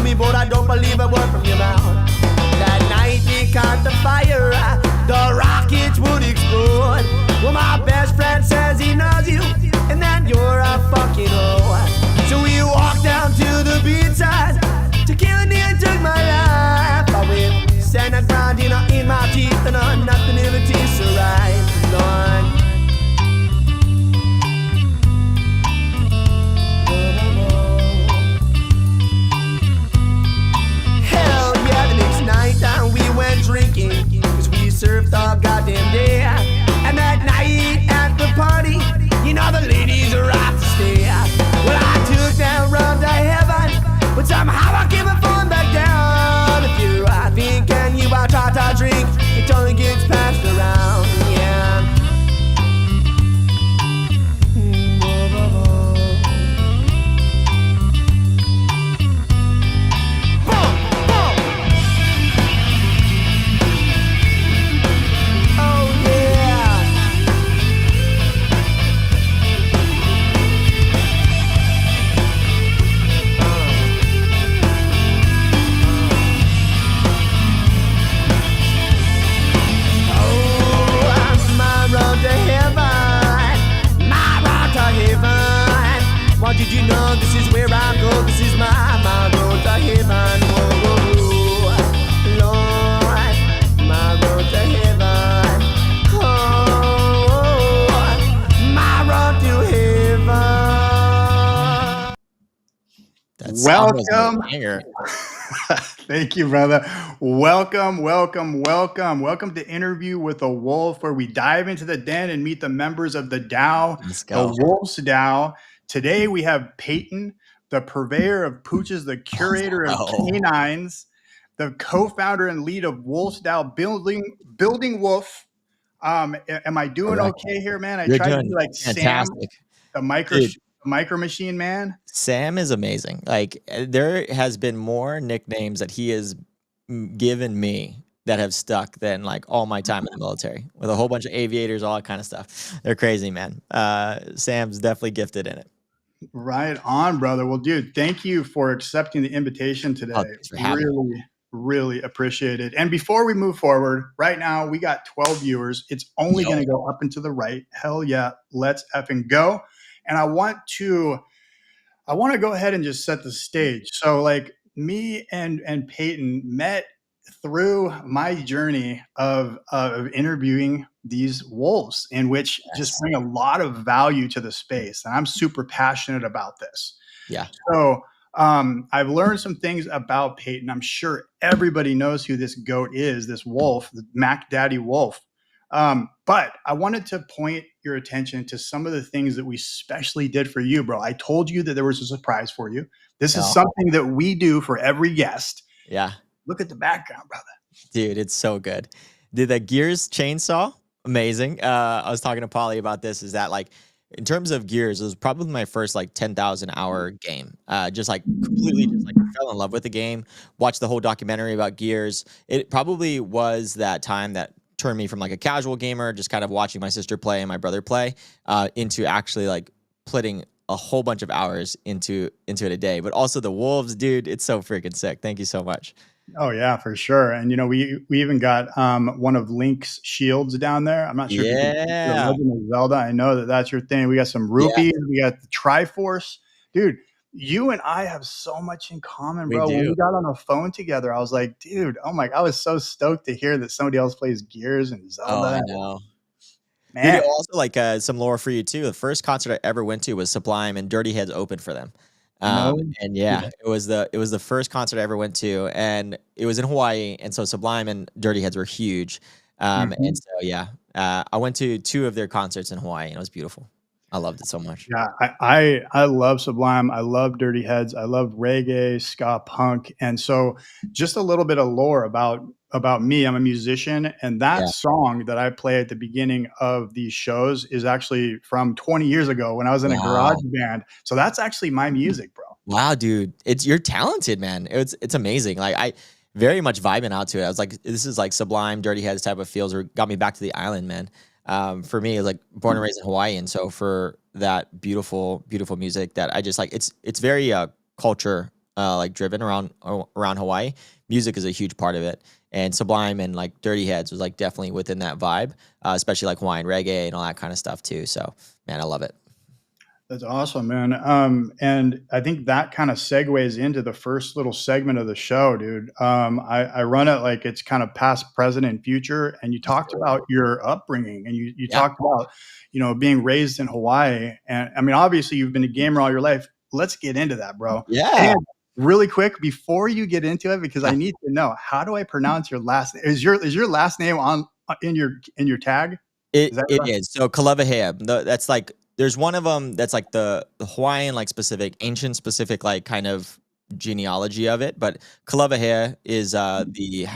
me, but I don't believe a word from your mouth. That night they caught the fire, the rockets would explode. Well, my best friend says he knows you, and that you're a fucking hoe. So we walked down to the beachside. Tequila nearly took my life. I went sand and grinding in my teeth, and nothing ever tastes so right, Lord. Hell yeah, the next night we went drinking, cause we surfed all goddamn day. And that night at the party, you know the ladies are out to stay. Well, I took that run to heaven, but somehow I keep it falling back down. If you're thinking you about to drink, it only gets passed around, yeah. Did you know this is where I go? This is my road to heaven. Whoa, whoa, whoa. Lord, my road to heaven. Oh, my road to heaven. Welcome. Thank you, brother. Welcome to Interview with a Wolf, where we dive into the den and meet the members of the Dow, the Wolf's Dow. Today we have Payton, the purveyor of pooches, the curator of canines, the co-founder and lead of Wolf's Dow Building Wolf. Am I doing okay here, man? You're tried to doing be like fantastic. Sam, the micro machine man. Sam is amazing. Like, there has been more nicknames that he has given me that have stuck than like all my time in the military, with a whole bunch of aviators, all that kind of stuff. They're crazy, man. Sam's definitely gifted in it. Right on, brother. Well, dude, thank you for accepting the invitation today. Thanks for having me. Really appreciate it. And before we move forward, right now we got 12 viewers. It's only going to go up and to the right. Hell yeah, let's effing go. And I want to go ahead and just set the stage. So like, me and Payton met through my journey of interviewing these wolves, in which just bring a lot of value to the space. And I'm super passionate about this. Yeah. So I've learned some things about Payton. I'm sure everybody knows who this goat is, this wolf, the Mac Daddy Wolf. But I wanted to point your attention to some of the things that we specially did for you, bro. I told you that there was a surprise for you. This is something that we do for every guest. Yeah. Look at the background, brother. Dude, it's so good. Did the Gears chainsaw? Amazing. I was talking to Polly about this, is that like, in terms of Gears, it was probably my first like 10,000 hour game. Just like completely just like fell in love with the game, watched the whole documentary about Gears. It probably was that time that turned me from like a casual gamer, just kind of watching my sister play and my brother play, into actually like putting a whole bunch of hours into it a day. But also the wolves, dude, it's so freaking sick. Thank you so much. Oh yeah, for sure. And you know, we even got one of Link's shields down there. I'm not sure if you can see the Legend of Zelda. I know that that's your thing. We got some rupees. Yeah. We got the Triforce. Dude, you and I have so much in common, bro. When we got on the phone together, I was like, dude, oh my, I was so stoked to hear that somebody else plays Gears and Zelda. Oh, I know. Man. Dude, also like some lore for you too. The first concert I ever went to was Sublime, and Dirty Heads opened for them. And yeah, it was the first concert I ever went to, and it was in Hawaii. And so Sublime and Dirty Heads were huge. And so, yeah, I went to 2 of their concerts in Hawaii, and it was beautiful. I loved it so much. Yeah, I love Sublime. I love Dirty Heads. I love reggae, ska, punk. And so just a little bit of lore about me. I'm a musician, and that song that I play at the beginning of these shows is actually from 20 years ago when I was in a garage band. So that's actually my music, bro. Wow, dude. You're talented, man. It's amazing. Like, I very much vibing out to it. I was like, this is like Sublime, Dirty Heads type of feels, or got me back to the island, man. For me, it's like born and raised in Hawaii. And so for that beautiful, beautiful music that I just like, it's very culture like driven around Hawaii, music is a huge part of it. And Sublime and like Dirty Heads was like definitely within that vibe, especially like Hawaiian reggae and all that kind of stuff too. So man, I love it. That's awesome, man. And I think that kind of segues into the first little segment of the show, dude. I run it like it's kind of past, present, and future. And you talked about your upbringing, and you Yeah. talked about, being raised in Hawaii. And I mean, obviously, you've been a gamer all your life. Let's get into that, bro. Yeah. And really quick before you get into it, because I Yeah. need to know, how do I pronounce your last name? Is your last name on in your tag? Is that It right? is. So Kalevahea, that's like there's one of them that's like the Hawaiian like specific, ancient specific like kind of genealogy of it, but Kalevahea is the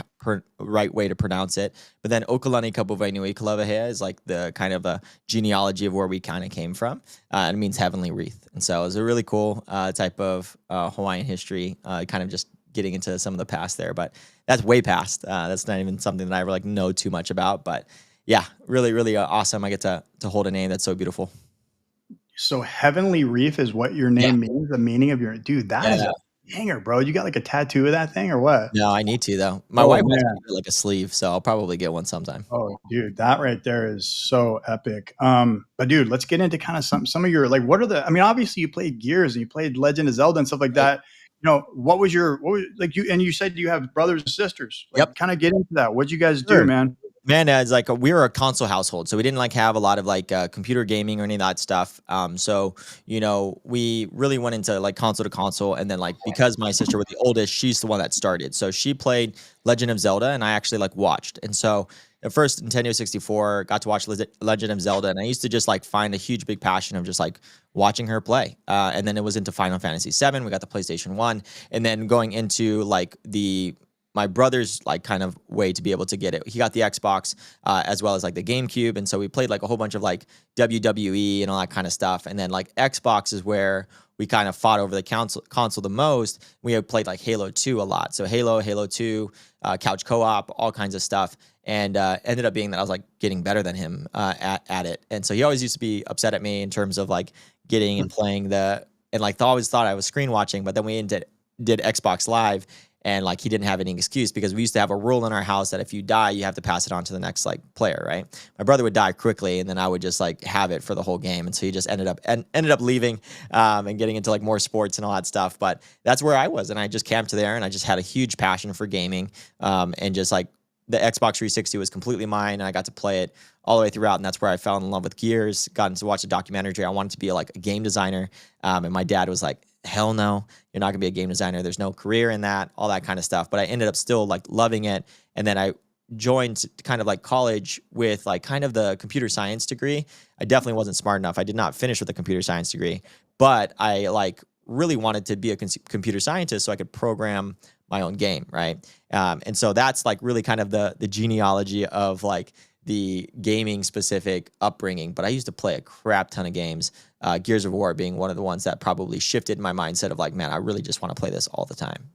right way to pronounce it. But then Okalani Kapuvainui Kalevahea is like the kind of a genealogy of where we kind of came from. And it means heavenly wreath. And so it's a really cool type of Hawaiian history, kind of just getting into some of the past there. But that's way past. That's not even something that I ever like know too much about. But yeah, really, really awesome. I get to hold a name that's so beautiful. So heavenly reef is what your Yeah, name means, the meaning of your dude, that is yeah. a banger, bro. You got like a tattoo of that thing or what? No, I need to though. My Oh wife wants me man. to get like a sleeve, so I'll probably get one sometime. Oh dude, that right there is so epic. But dude, let's get into kind of some of your like what are the I mean, obviously you played Gears and you played Legend of Zelda and stuff like Right. that. What was like you said you have brothers and sisters. Like Yep. kind of get into that. What'd you guys do, Sure. man? Man, it's like we were a console household, so we didn't like have a lot of like computer gaming or any of that stuff. So we really went into like console to console, and then like because my sister was the oldest, she's the one that started. So she played Legend of Zelda, and I actually like watched. And so at first Nintendo 64, got to watch Legend of Zelda, and I used to just like find a huge big passion of just like watching her play. And then it was into Final Fantasy 7. We got the PlayStation 1, and then going into like my brother's like kind of way to be able to get it. He got the Xbox as well as like the GameCube, and so we played like a whole bunch of like WWE and all that kind of stuff. And then like Xbox is where we kind of fought over the console the most. We had played like Halo 2 a lot, so Halo 2, couch co-op, all kinds of stuff. And ended up being that I was like getting better than him at it. And so he always used to be upset at me in terms of like getting and playing and like always thought I was screen watching. But then we did Xbox Live. And like he didn't have any excuse because we used to have a rule in our house that if you die, you have to pass it on to the next like player, right? My brother would die quickly, and then I would just like have it for the whole game. And so he just ended up leaving and getting into like more sports and all that stuff. But that's where I was, and I just camped there, and I just had a huge passion for gaming, and just like the Xbox 360 was completely mine, and I got to play it all the way throughout, and that's where I fell in love with Gears. Got to watch a documentary. I wanted to be like a game designer, and my dad was like, hell no, you're not gonna be a game designer. There's no career in that, all that kind of stuff. But I ended up still like loving it. And then I joined kind of like college with like kind of the computer science degree. I definitely wasn't smart enough. I did not finish with a computer science degree, but I like really wanted to be a computer scientist so I could program my own game, right? And so that's like really kind of the genealogy of like the gaming specific upbringing. But I used to play a crap ton of games. Gears of War being one of the ones that probably shifted my mindset of like, man, I really just want to play this all the time.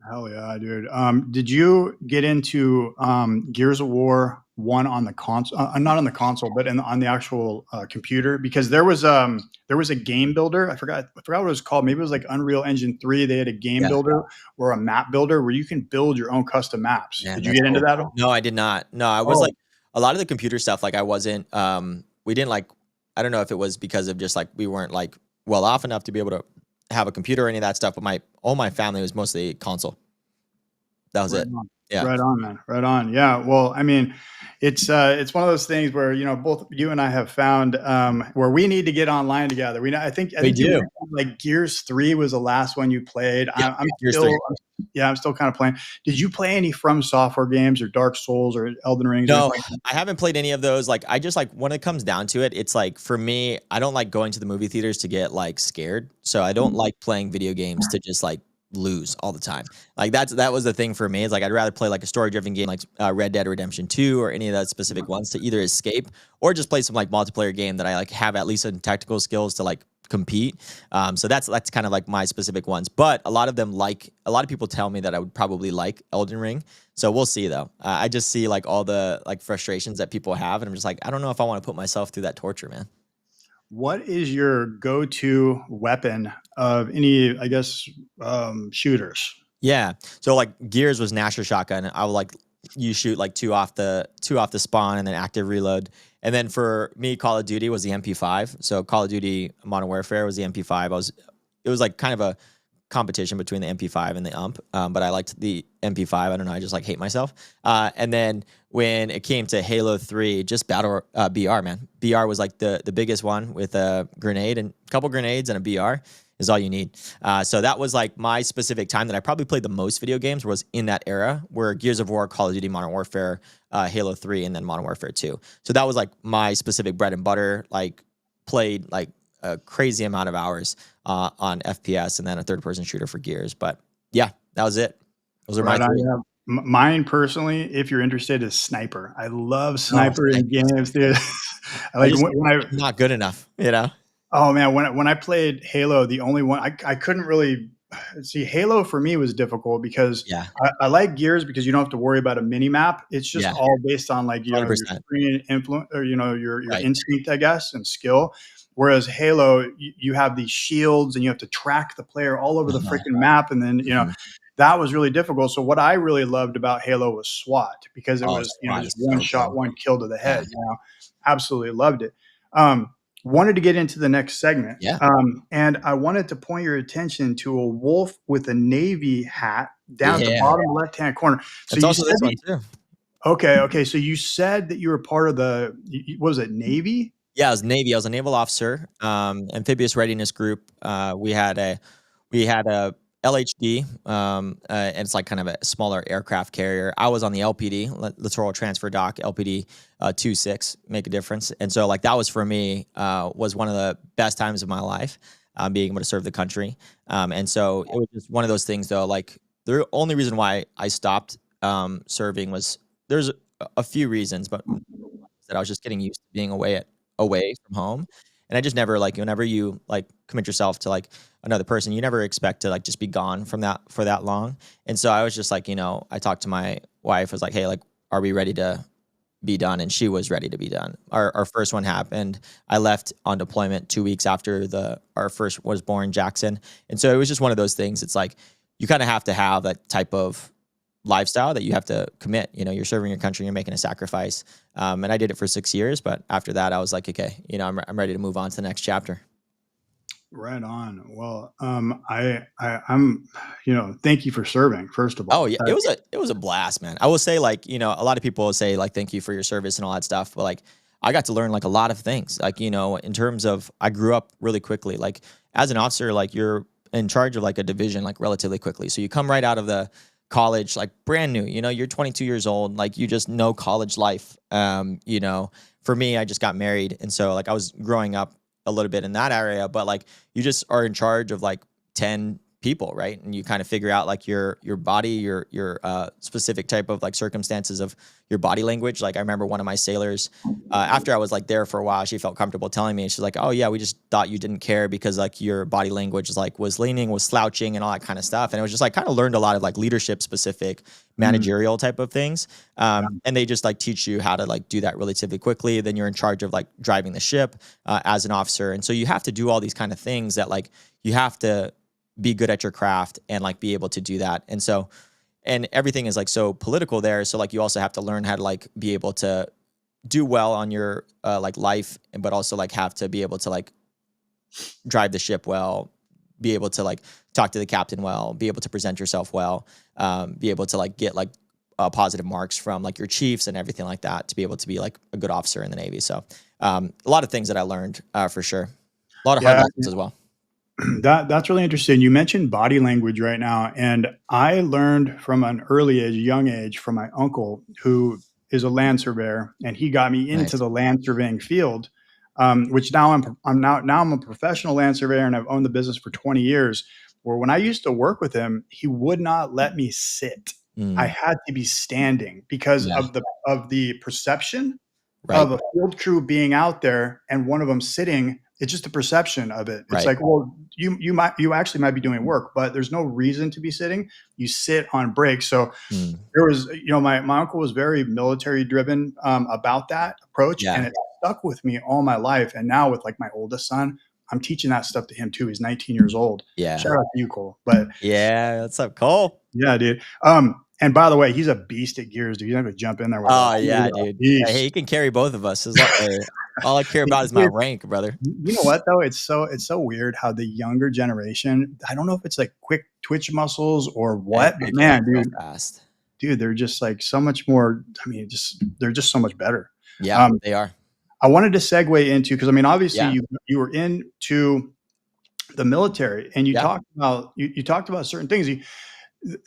Hell yeah, dude. Did you get into Gears of War 1 on the console? Not on the console, but on the actual computer? Because there was a game builder. I forgot what it was called. Maybe it was like Unreal Engine 3. They had a game Yeah. builder or a map builder where you can build your own custom maps. Man, Did you that's get into cool. that? No, I did not. No, I was Oh, like a lot of the computer stuff. Like I wasn't. We didn't like. I don't know if it was because of just like we weren't like well off enough to be able to have a computer or any of that stuff. But all my family was mostly console. That was right it. on. Yeah. Right on, man. Right on. Yeah. Well, I mean, it's one of those things where both you and I have found where we need to get online together. I think We you do. mentioned, like Gears 3 was the last one you played. Yeah. I'm Gears still 3. I'm still kind of playing. Did you play any From Software games or Dark Souls or Elden Rings or anything No, like that? I haven't played any of those. Like, I just like when it comes down to it, it's like for me, I don't like going to the movie theaters to get like scared. So I don't like playing video games to just like lose all the time. Like that was the thing for me. It's like I'd rather play like a story-driven game like Red Dead Redemption 2 or any of those specific ones to either escape or just play some like multiplayer game that I like have at least some technical skills to like compete. So that's kind of like my specific ones. But a lot of people tell me that I would probably like Elden Ring. So we'll see though. I just see like all the like frustrations that people have, and I'm just like, I don't know if I want to put myself through that torture, man. what is your go-to weapon of any, I guess, shooters? Yeah. So like Gears was Nasher shotgun. I would like you shoot like two off the spawn and then active reload. And then for me, Call of Duty was the MP5. So Call of Duty Modern Warfare was the MP5. It was like kind of a competition between the MP5 and the but I liked the MP5. I don't know. I just like hate myself. And then when it came to Halo 3, just battle BR, man. BR was like the biggest one with a grenade and a couple grenades and a BR is all you need. So that was like my specific time that I probably played the most video games was in that era where Gears of War, Call of Duty, Modern Warfare, Halo 3, and then Modern Warfare 2. So that was like my specific bread and butter, like played like a crazy amount of hours on FPS and then a third-person shooter for Gears. But yeah, that was it. Those are my Right on, three. yeah. Mine personally, if you're interested, is Sniper. I love Oh, Sniper in games, dude. I like when I not good enough, you know? Oh man, when I played Halo, the only one I couldn't really see. Halo for me was difficult because Yeah, I like Gears because you don't have to worry about a mini map. It's just yeah, all based on like your 100%. screen influence or your Right. instinct, I guess, and skill. Whereas Halo, you have these shields and you have to track the player all over the Uh-huh. freaking map, and then Mhm. that was really difficult. So what I really loved about Halo was SWAT because it Oh, was SWAT just is one so shot, good. one kill to the Yeah, head. Absolutely loved it. Um, Wanted to get into the next segment. yeah. And I wanted to point your attention to a wolf with a Navy hat down at the Yeah. bottom left-hand corner. So It's you also said this one too. okay. So you said that you were part of what was it, Navy? Yeah, I was Navy. I was a naval officer, amphibious readiness group. We had a LHD, and it's like kind of a smaller aircraft carrier. I was on the LPD, littoral transfer dock, LPD 26, make a difference. And so like that was for me was one of the best times of my life, being able to serve the country. And so it was just one of those things though. Like the only reason why I stopped serving was there's a few reasons, but that I was just getting used to being away from home. And I just never like whenever you like commit yourself to like another person, you never expect to like just be gone from that for that long. And so I was just like, I talked to my wife, was like, hey, like, are we ready to be done? And she was ready to be done. Our first one happened. I left on deployment 2 weeks after our first was born, Jackson. And so it was just one of those things. It's like you kind of have to have that type of lifestyle that you have to commit. You're serving your country, you're making a sacrifice. And I did it for 6 years, but after that, I was like, okay, I'm ready to move on to the next chapter. Right on. Well, I'm, thank you for serving, first of Oh all. yeah, it was a blast, man. I will say, like, a lot of people will say like thank you for your service and all that stuff, but like I got to learn like a lot of things. Like, in terms of I grew up really quickly. Like as an officer, like you're in charge of like a division like relatively quickly. So you come right out of the college like brand new. You're 22 years old, like you just know college life. For me, I just got married, and so like I was growing up a little bit in that area, but like you just are in charge of like 10 people, right? And you kind of figure out like your body, your specific type of like circumstances of your body language. Like I remember one of my sailors, after I was like there for a while, she felt comfortable telling me, she's like, oh yeah, we just thought you didn't care because like your body language is like was leaning, was slouching and all that kind of stuff. And it was just like kind of learned a lot of like leadership specific managerial type of things. And they just like teach you how to like do that relatively quickly. Then you're in charge of like driving the ship as an officer. And so you have to do all these kind of things that like you have to be good at your craft and like be able to do that. And so, and everything is like so political there. So like you also have to learn how to like be able to do well on your like life, but also like have to be able to like drive the ship well, be able to like talk to the captain well, be able to present yourself well, be able to like get like positive marks from like your chiefs and everything like that to be able to be like a good officer in the Navy. So a lot of things that I learned for sure. A lot of hard lessons as well. That's really interesting. You mentioned body language right now, and I learned from an early age, young age, from my uncle who is a land surveyor, and he got me into Nice. the land surveying field. Which now I'm a professional land surveyor, and I've owned the business for 20 years. Where when I used to work with him, he would not let me sit. I had to be standing because Yeah. of the perception Right. of a field crew being out there and one of them sitting. It's just a perception of it. It's Right. like, well, you actually might be doing work, but there's no reason to be sitting. You sit on break. So there was, my uncle was very military driven about that approach, Yeah. and it stuck with me all my life. And now with like my oldest son, I'm teaching that stuff to him too. He's 19 years old. Yeah. Shout out to you, Cole. But yeah, what's up, Cole? yeah, dude. And by the way, he's a beast at gears, dude. You have to jump in there with Oh him. yeah, dude. Hey, he can carry both of us. All I care about is my rank, brother. You know what though? It's so weird how the younger generation, I don't know if it's like quick twitch muscles or what, but man, dude, fast. Dude, they're just like so much more. I mean, they're just so much better. Yeah, they are. I wanted to segue into, because I mean, obviously you were into the military, and you talked about certain things.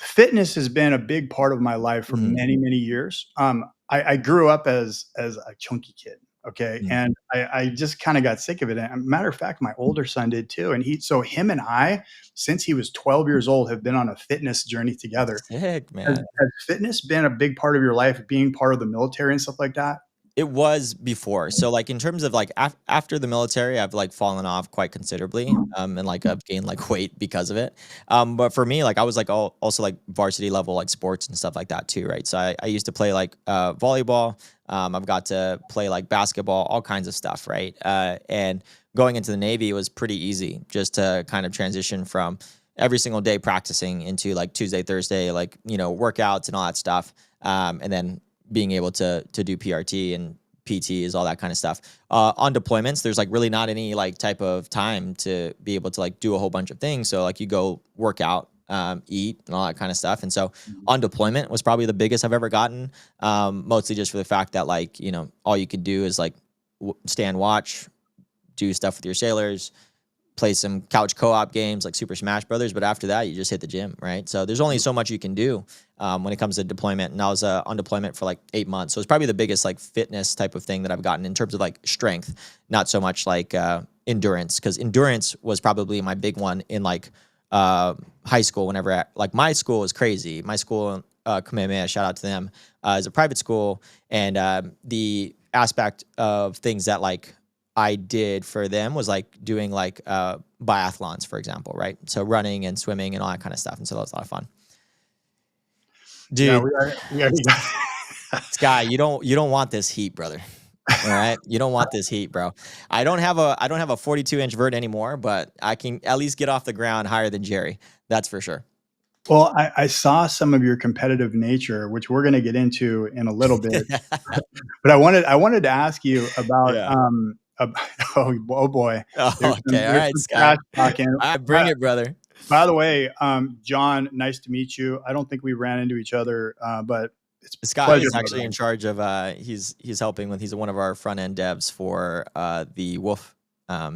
Fitness has been a big part of my life for many years. I grew up as a chunky kid. Okay. And I just kind of got sick of it. And matter of fact, my older son did too. And him and I, since he was 12 years old, have been on a fitness journey together. Sick, man. Has fitness been a big part of your life, being part of the military and stuff like that? It was before. So like in terms of like after the military, I've like fallen off quite considerably. And like I've gained like weight because of it. But for me, like I was like also like varsity level like sports and stuff like that too, right? So I used to play like volleyball. I've got to play like basketball, all kinds of stuff, right? And going into the Navy was pretty easy, just to kind of transition from every single day practicing into like Tuesday, Thursday, like, you know, workouts and all that stuff. And then being able to do PRT and PT is all that kind of stuff. On deployments, there's like really not any like type of time to be able to like do a whole bunch of things. So like you go work out, eat and all that kind of stuff. And so on deployment was probably the biggest I've ever gotten. Mostly just for the fact that like, you know, all you could do is like stand watch, do stuff with your sailors, play some couch co-op games like Super Smash Brothers, but after that, you just hit the gym, right? So there's only so much you can do when it comes to deployment. And I was on deployment for like 8 months. So it's probably the biggest like fitness type of thing that I've gotten in terms of like strength, not so much like endurance, because endurance was probably my big one in like high school. Whenever like my school was crazy. My school, Kamehameha, shout out to them, is a private school, and the aspect of things that like I did for them was like doing like biathlons, for example, right? So running and swimming and all that kind of stuff. And so that was a lot of fun. Dude, Sky, you don't want this heat, brother. All right. You don't want this heat, bro. I don't have a 42-inch vert anymore, but I can at least get off the ground higher than Jerry. That's for sure. Well, I saw some of your competitive nature, which we're going to get into in a little bit. But I wanted to ask you about oh boy. Oh, okay. All right, Scott. All right, bring it, brother. By the way, John, nice to meet you. I don't think we ran into each other, but it's Scott is actually in charge of he's helping with, he's one of our front end devs for the Wolf.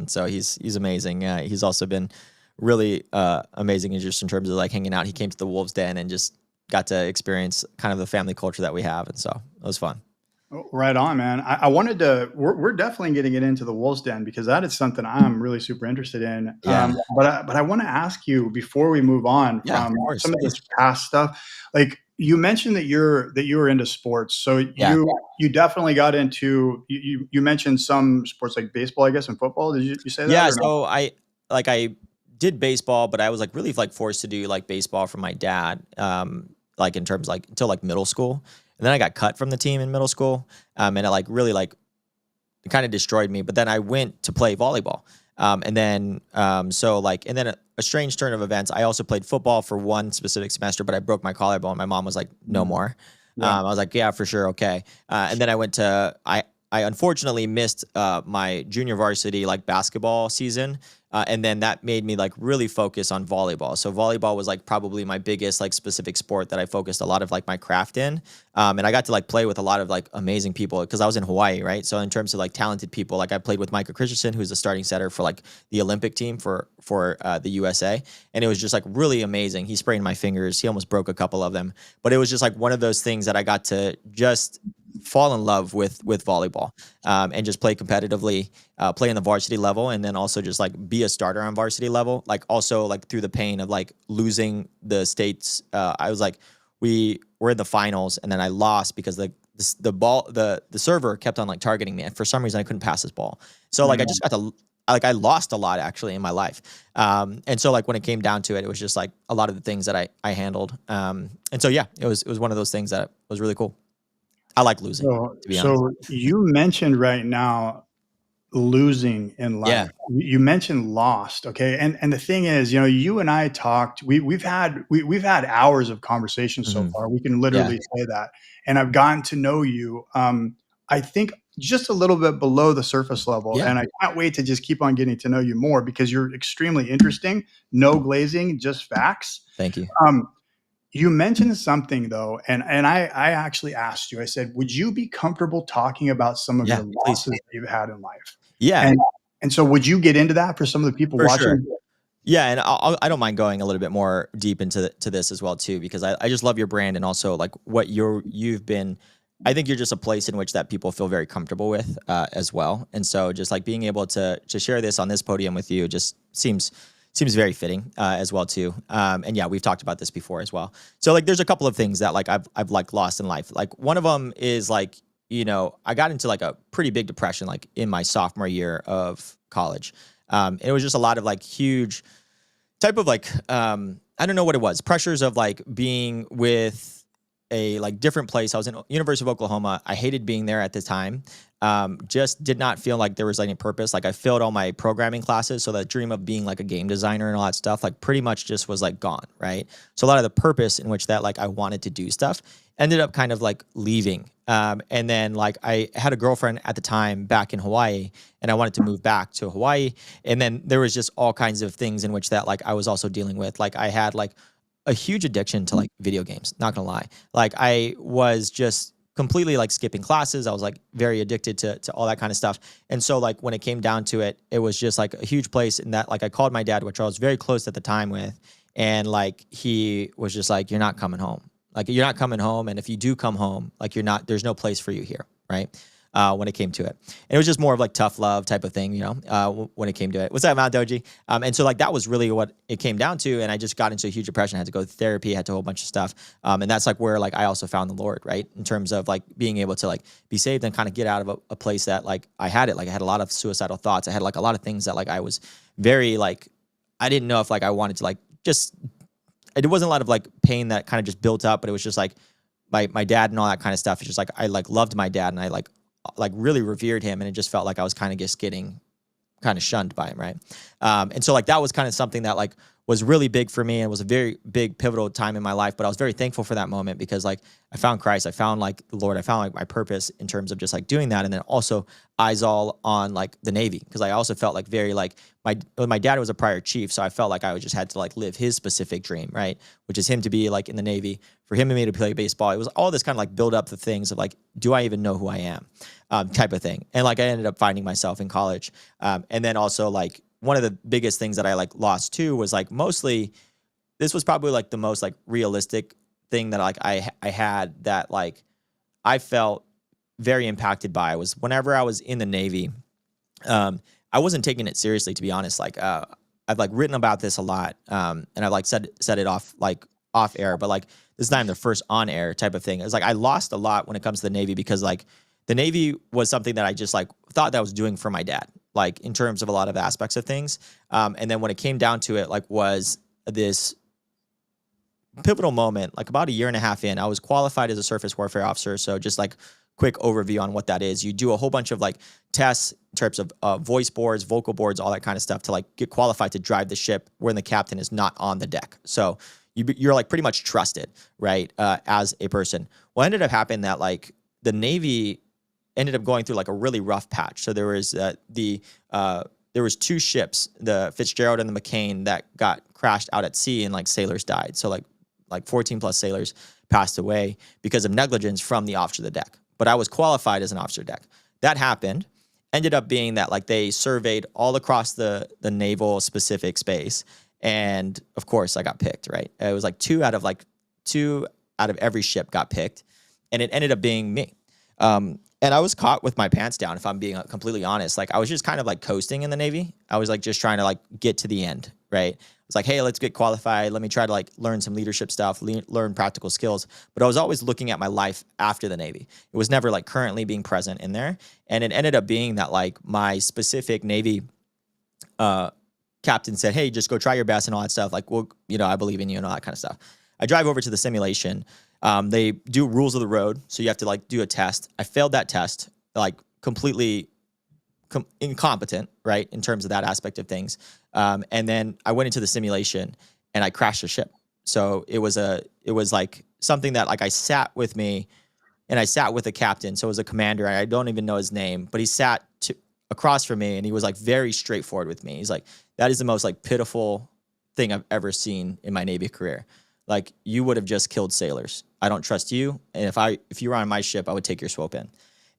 So he's amazing. He's also been really amazing just in terms of like hanging out. He came to the Wolves Den and just got to experience kind of the family culture that we have, and so it was fun. Right on, man. I wanted to. We're definitely getting it into the Wolves Den, because that is something I'm really super interested in. Yeah. But I want to ask you before we move on from some of this past stuff. Like you mentioned that you were into sports, so you definitely got into. You mentioned some sports like baseball, I guess, and football. Did you say that? Yeah. So I did baseball, but I was like really like forced to do like baseball from my dad. Like in terms like until like middle school. And then I got cut from the team in middle school, and it like really like it kind of destroyed me. But then I went to play volleyball, and then a strange turn of events. I also played football for one specific semester, but I broke my collarbone. My mom was like, "No more." Yeah. I was like, "Yeah, for sure, okay." And then I went to I unfortunately missed my junior varsity like basketball season. And then that made me like really focus on volleyball. So volleyball was like probably my biggest like specific sport that I focused a lot of like my craft in. And I got to like play with a lot of like amazing people because I was in Hawaii, right? So in terms of like talented people, like I played with Micah Christensen, who's the starting setter for like the Olympic team for the USA. And it was just like really amazing. He sprained my fingers. He almost broke a couple of them. But it was just like one of those things that I got to just fall in love with volleyball, and just play competitively, play in the varsity level, and then also just like be a starter on varsity level. Like also like through the pain of like losing the states, I was like, we were in the finals and then I lost because the server kept on like targeting me, and for some reason I couldn't pass this ball. So like I just got to like I lost a lot actually in my life, and so like when it came down to it, it was just like a lot of the things that I handled, and so yeah, it was one of those things that was really cool. I like losing, to be honest. So you mentioned right now losing in Yeah. life. You mentioned lost, okay? And the thing is, you and I talked. We've had hours of conversation so Mhm. far. We can Yeah. literally say that, and I've gotten to know you. I think just a little bit below the surface level, Yeah. and I can't wait to just keep on getting to know you more because you're extremely interesting. No glazing, just facts. Thank you. Um, you mentioned something though, and I actually asked you. I said, "Would you be comfortable talking about some of Yeah, your please. losses that you've had in life?" Yeah, And so, would you get into that for some of the people for sure. watching? Yeah, and I don't mind going a little bit more deep into to this as well too, because I just love your brand and also like what you've been. I think you're just a place in which that people feel very comfortable with as well, and so just like being able to share this on this podium with you just seems very fitting as well too. And yeah, we've talked about this before as well. So like, there's a couple of things that like I've like lost in life. Like one of them is like I got into like a pretty big depression like in my sophomore year of college. And it was just a lot of like huge type of like I don't know what it was. Pressures of like being with a like different place. I was in University of Oklahoma. I hated being there at the time. Just did not feel like there was any purpose. Like I failed all my programming classes, so that dream of being like a game designer and all that stuff like pretty much just was like gone, right? So a lot of the purpose in which that like I wanted to do stuff ended up kind of like leaving. And then like I had a girlfriend at the time back in Hawaii, and I wanted to move back to Hawaii. And then there was just all kinds of things in which that like I was also dealing with. Like I had like a huge addiction to like video games, not gonna lie. Like I was just completely like skipping classes. I was like very addicted to all that kind of stuff. And so like when it came down to it, it was just like a huge place in that like I called my dad, which I was very close at the time with, and like he was just like, "You're not coming home. Like you're not coming home, and if you do come home, like you're not, there's no place for you here." Right. When it came to it. And it was just more of like tough love type of thing, when it came to it. What's up, Mount Doji? And so like that was really what it came down to. And I just got into a huge depression. I had to go to therapy, had to a whole bunch of stuff. And that's like where like I also found the Lord, right? In terms of like being able to like be saved and kind of get out of a place that like I had it. Like I had a lot of suicidal thoughts. I had like a lot of things that like I was very like, I didn't know if like I wanted to like just, it wasn't a lot of like pain that kind of just built up, but it was just like my dad and all that kind of stuff. It's just like I like loved my dad and I like really revered him, and it just felt like I was kind of just getting kind of shunned by him, right? And so like that was kind of something that like was really big for me and was a very big pivotal time in my life. But I was very thankful for that moment because like I found Christ, I found like the Lord, I found like my purpose in terms of just like doing that, and then also eyes all on like the Navy, because I also felt like very like my dad was a prior chief, so I felt like I just had to like live his specific dream, right? Which is him to be like in the Navy, for him and me to play baseball. It was all this kind of like build up the things of like, do I even know who I am, type of thing. And like I ended up finding myself in college, and then also like one of the biggest things that I like lost too was like mostly this was probably like the most like realistic thing that like I had that like I felt very impacted by was whenever I was in the Navy. I wasn't taking it seriously, to be honest. Like I've like written about this a lot, and I've like said it off air, but like this time the first on air type of thing. It's like I lost a lot when it comes to the Navy because like the Navy was something that I just like thought that I was doing for my dad, like in terms of a lot of aspects of things. And then when it came down to it, like was this pivotal moment, like about a year and a half in, I was qualified as a surface warfare officer. So just like quick overview on what that is. You do a whole bunch of like tests in terms of voice boards, vocal boards, all that kind of stuff to like get qualified to drive the ship when the captain is not on the deck. So you're like pretty much trusted, right? As a person. What ended up happening that like the Navy ended up going through like a really rough patch. So there was there was two ships, the Fitzgerald and the McCain, that got crashed out at sea and like sailors died. So like 14 plus sailors passed away because of negligence from the officer of the deck. But I was qualified as an officer deck. That happened. Ended up being that like they surveyed all across the naval specific space. And of course I got picked, right? It was like two out of every ship got picked. And it ended up being me. And I was caught with my pants down, if I'm being completely honest. Like I was just kind of like coasting in the Navy. I was like just trying to like get to the end, right? It's like, hey, let's get qualified. Let me try to like learn some leadership stuff, learn practical skills. But I was always looking at my life after the Navy. It was never like currently being present in there. And it ended up being that like my specific Navy captain said, hey, just go try your best and all that stuff. Like, well, I believe in you and all that kind of stuff. I drive over to the simulation. They do rules of the road, so you have to like do a test. I failed that test, like completely incompetent, right, in terms of that aspect of things. And then I went into the simulation and I crashed the ship. So it was like something that like I sat with me, and I sat with a captain. So it was a commander. I don't even know his name, but he sat across from me, and he was like very straightforward with me. He's like, that is the most like pitiful thing I've ever seen in my Navy career. Like, you would have just killed sailors. I don't trust you. And if you were on my ship, I would take your swope in.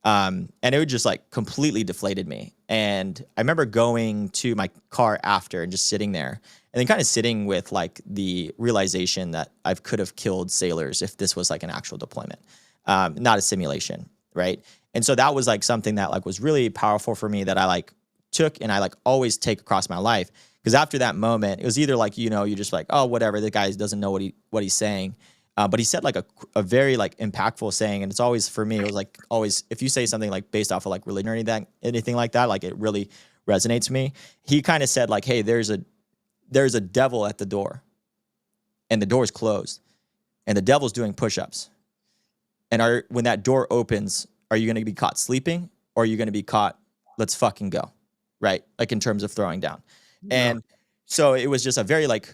And it would just like completely deflated me. And I remember going to my car after and just sitting there, and then kind of sitting with like the realization that I could have killed sailors if this was like an actual deployment, not a simulation, right? And so that was like something that like was really powerful for me, that I like took and I like always take across my life. Because after that moment, it was either like, you know, you're just like, oh, whatever, the guy doesn't know what he's saying. But he said like a very like impactful saying, and it's always, for me, it was like always, if you say something like based off of like religion or anything like that, like it really resonates with me. He kind of said like, hey, there's a devil at the door, and the door's closed, and the devil's doing push-ups. And when that door opens, are you going to be caught sleeping, or are you going to be caught, let's fucking go, right? Like in terms of throwing down. Yeah. And so it was just a very like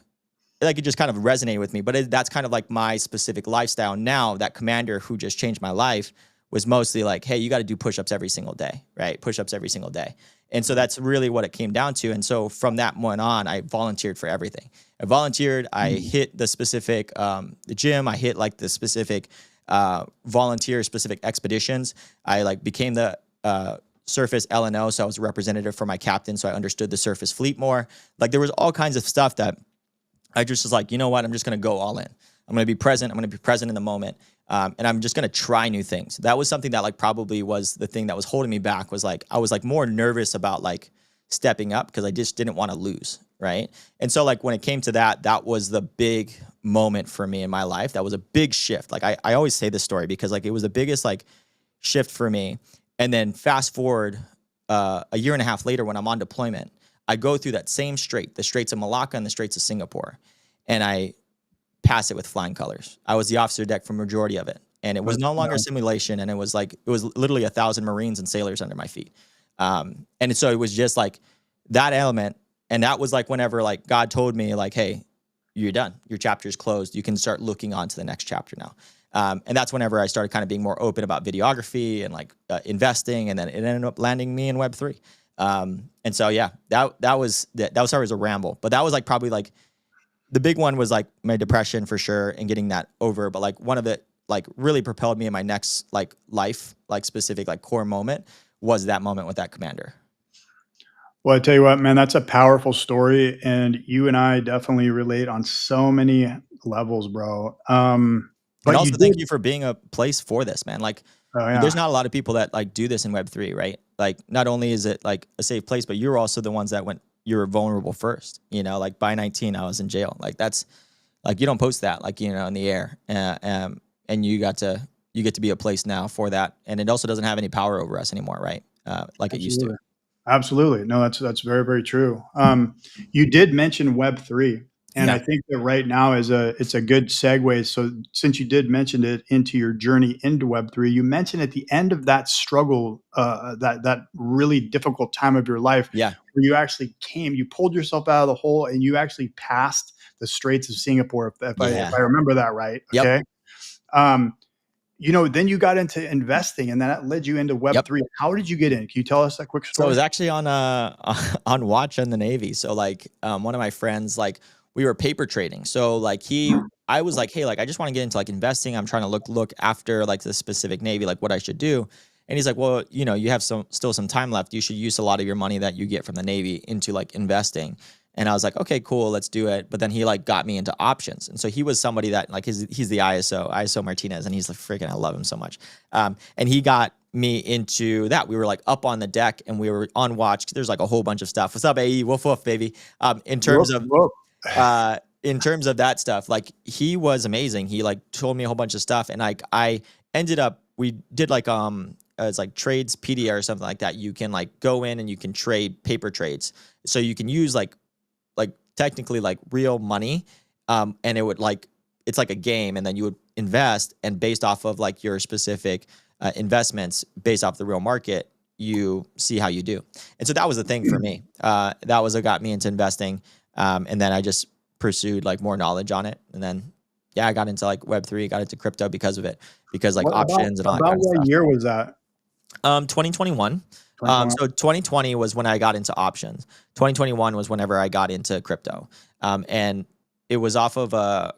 it just kind of resonated with me. But that's kind of like my specific lifestyle now. That commander who just changed my life was mostly like, hey, you got to do push-ups every single day, right? Push-ups every single day. And so that's really what it came down to. And so from that point on, I volunteered for everything. I volunteered. I hit the specific the gym. I hit like the specific volunteer specific expeditions. I like became the surface LNO, so I was a representative for my captain, so I understood the surface fleet more. Like there was all kinds of stuff that I just was like, you know what, I'm just going to go all in. I'm going to be present. I'm going to be present in the moment. And I'm just going to try new things. That was something that like probably was the thing that was holding me back, was like, I was like more nervous about like stepping up because I just didn't want to lose. Right. And so like when it came to that was the big moment for me in my life. That was a big shift. Like I always say this story because like it was the biggest like shift for me. And then fast forward a year and a half later when I'm on deployment, I go through that same strait, the Straits of Malacca and the Straits of Singapore, and I pass it with flying colors. I was the officer deck for majority of it, and it was no longer a simulation, and it was literally 1,000 Marines and sailors under my feet. And so it was just like that element, and that was like whenever like God told me like, hey, you're done. Your chapter's closed. You can start looking on to the next chapter now. And that's whenever I started kind of being more open about videography and like investing, and then it ended up landing me in Web3. And so, yeah, that was sorry, it was a ramble, but that was like probably like the big one was like my depression for sure and getting that over. But like one of it like really propelled me in my next like life, like specific, like core moment was that moment with that commander. Well, I tell you what, man, that's a powerful story. And you and I definitely relate on so many levels, bro. And also thank you for being a place for this, man. Like, there's not a lot of people that like do this in Web3, right? Like, not only is it like a safe place, but you're also the ones that you were vulnerable first, you know, like by 19, I was in jail. Like that's like, you don't post that, like, you know, in the air. And you get to be a place now for that. And it also doesn't have any power over us anymore, right? Like it used to. Absolutely. No, that's very, very true. You did mention Web3. And I think that right now it's a good segue. So since you did mention it into your journey into Web3, you mentioned at the end of that struggle, that really difficult time of your life, where you actually you pulled yourself out of the hole and you actually passed the Straits of Singapore, if I remember that right. Okay. You know, then you got into investing, and that led you into Web3. How did you get in? Can you tell us that quick story? So it was actually on watch in the Navy. So like one of my friends, like we were paper trading. So like I was like, hey, like I just want to get into like investing. I'm trying to look after like the specific Navy, like what I should do. And he's like, well, you know, you have still some time left. You should use a lot of your money that you get from the Navy into like investing. And I was like, okay, cool, let's do it. But then he like got me into options. And so he was somebody that like he's the ISO Martinez, and he's like freaking, I love him so much. And he got me into that. We were like up on the deck and we were on watch. There's like a whole bunch of stuff. What's up, AE? Woof woof, baby. In terms of that stuff, like he was amazing. He like told me a whole bunch of stuff, and like I ended up, we did like it's like trades PDR or something like that. You can like go in and you can trade paper trades. So you can use like technically like real money, and it would like it's like a game, and then you would invest, and based off of like your specific investments, based off the real market, you see how you do. And so that was the thing for me. That was what got me into investing. And then I just pursued like more knowledge on it. And then, yeah, I got into like Web3, got into crypto because of it, because like options and all that kind of stuff. What year was that? 2021. So 2020 was when I got into options. 2021 was whenever I got into crypto. And it was off of a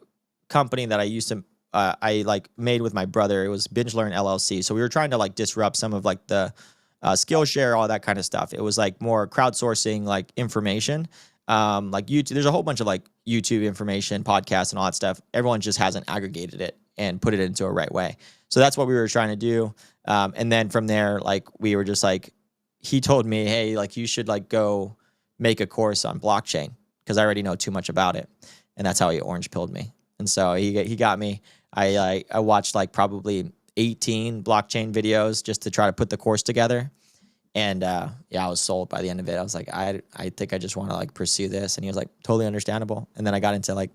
company that I used to, I like made with my brother. It was Binge Learn LLC. So we were trying to like disrupt some of like the Skillshare, all that kind of stuff. It was like more crowdsourcing, like information. Like YouTube, there's a whole bunch of like YouTube information, podcasts, and all that stuff. Everyone just hasn't aggregated it and put it into a right way. So that's what we were trying to do. And then from there, like we were just like, he told me, hey, like you should like go make a course on blockchain, because I already know too much about it. And that's how he orange pilled me. And so he got me. I watched like probably 18 blockchain videos just to try to put the course together. And yeah, I was sold by the end of it. I was like, I think I just want to like pursue this. And he was like, totally understandable. And then I got into like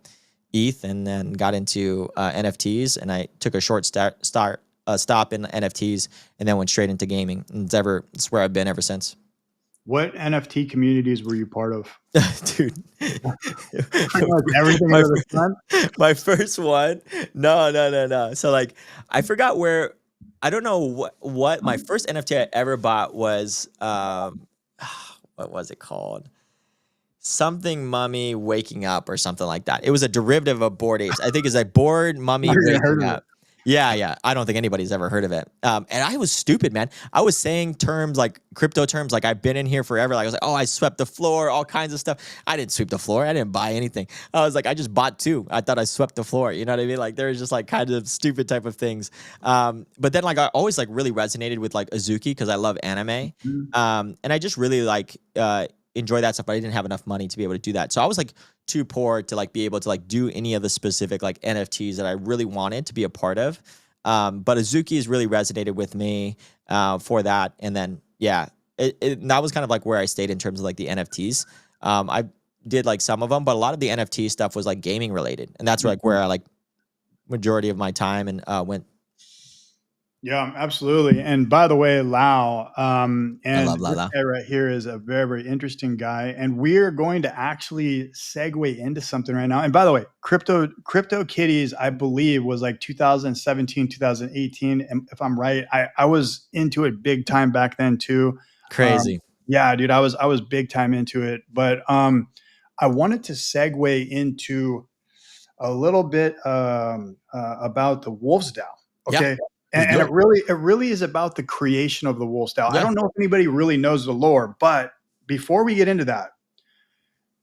ETH, and then got into NFTs, and I took a short stop in NFTs, and then went straight into gaming. And it's where I've been ever since. What NFT communities were you part of? Dude. Everything under the sun? My first one. No. So like, I forgot where, I don't know what my first NFT I ever bought was, what was it called? Something Mummy Waking Up or something like that. It was a derivative of Bored Apes. I think it's like Bored Mummy Waking Up. Yeah. I don't think anybody's ever heard of it. And I was stupid, man. I was saying terms like crypto terms, like I've been in here forever. Like I was like, oh, I swept the floor, all kinds of stuff. I didn't sweep the floor. I didn't buy anything. I was like, I just bought two. I thought I swept the floor. You know what I mean? Like there was just like kind of stupid type of things. But then like I always like really resonated with like Azuki, because I love anime. And I just really like enjoy that stuff, but I didn't have enough money to be able to do that. So I was like too poor to like be able to like do any of the specific like NFTs that I really wanted to be a part of. But Azuki has really resonated with me for that. And then, yeah, that was kind of like where I stayed in terms of like the NFTs. I did like some of them, but a lot of the NFT stuff was like gaming related. And that's like where I like majority of my time and went. Yeah, absolutely. And by the way, Lau, and I love this Lau. guy right here is a very, very interesting guy. And we're going to actually segue into something right now. And by the way, Crypto Kitties, I believe, was like 2017, 2018. And if I'm right, I was into it big time back then too. Crazy. Yeah, dude, I was big time into it. But I wanted to segue into a little bit about the Wolf's DAO. Okay. Yeah. And it really is about the creation of the Wolf's DAO. Yeah. I don't know if anybody really knows the lore, but before we get into that,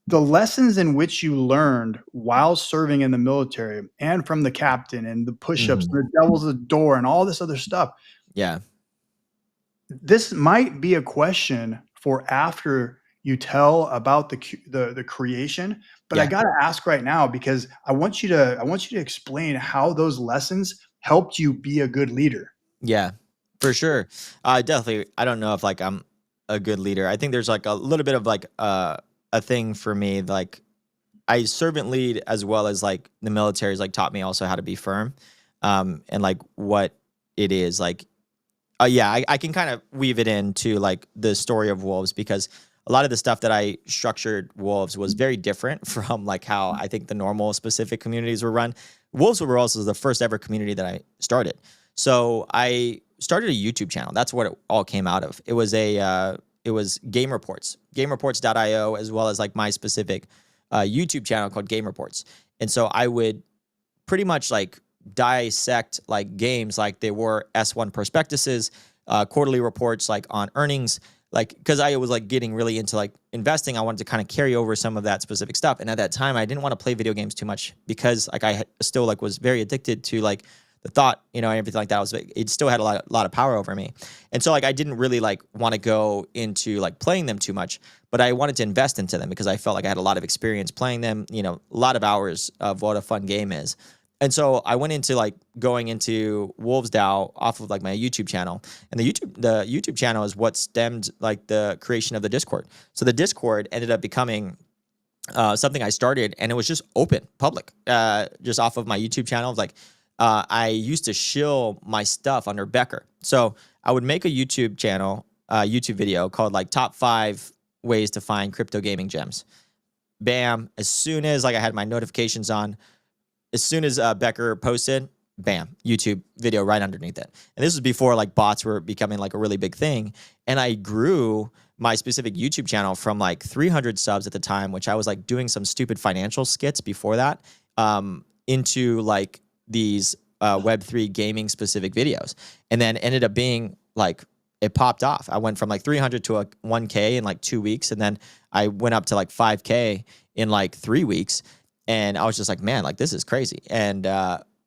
the lessons in which you learned while serving in the military and from the captain and the push-ups and the devil's the door and all this other stuff. Yeah. This might be a question for after you tell about the creation, but I got to ask right now, because I want you to explain how those lessons helped you be a good leader. Yeah, for sure. Definitely. I don't know if like I'm a good leader. I think there's like a little bit of like a thing for me. Like I servant lead as well as like the military's like taught me also how to be firm, and like what it is like. I can kind of weave it into like the story of Wolves, because a lot of the stuff that I structured Wolves was very different from like how I think the normal specific communities were run. Wolves were also the first ever community that I started. So I started a YouTube channel. That's what it all came out of. It was it was Game Reports, gamereports.io, as well as like my specific YouTube channel called Game Reports. And so I would pretty much like dissect like games like they were S1 prospectuses, quarterly reports like on earnings, like because I was like getting really into like investing. I wanted to kind of carry over some of that specific stuff. And at that time, I didn't want to play video games too much, because like I still like was very addicted to like the thought, and everything like that. It still had a lot of power over me. And so like I didn't really like want to go into like playing them too much, but I wanted to invest into them because I felt like I had a lot of experience playing them, a lot of hours of what a fun game is. And so I went into like going into Wolves DAO off of like my YouTube channel, and the YouTube channel is what stemmed like the creation of the Discord. So the Discord ended up becoming something I started, and it was just open, public, just off of my YouTube channel. Like, I used to shill my stuff under Becker. So I would make a YouTube channel, YouTube video called like top 5 ways to find crypto gaming gems. Bam. As soon as like I had my notifications on, as soon as Becker posted, bam, YouTube video right underneath it. And this was before like bots were becoming like a really big thing. And I grew my specific YouTube channel from like 300 subs at the time, which I was like doing some stupid financial skits before that, into like these Web3 gaming specific videos. And then ended up being like, it popped off. I went from like 300 to a 1K in like 2 weeks. And then I went up to like 5K in like 3 weeks. And I was just like, man, like this is crazy. And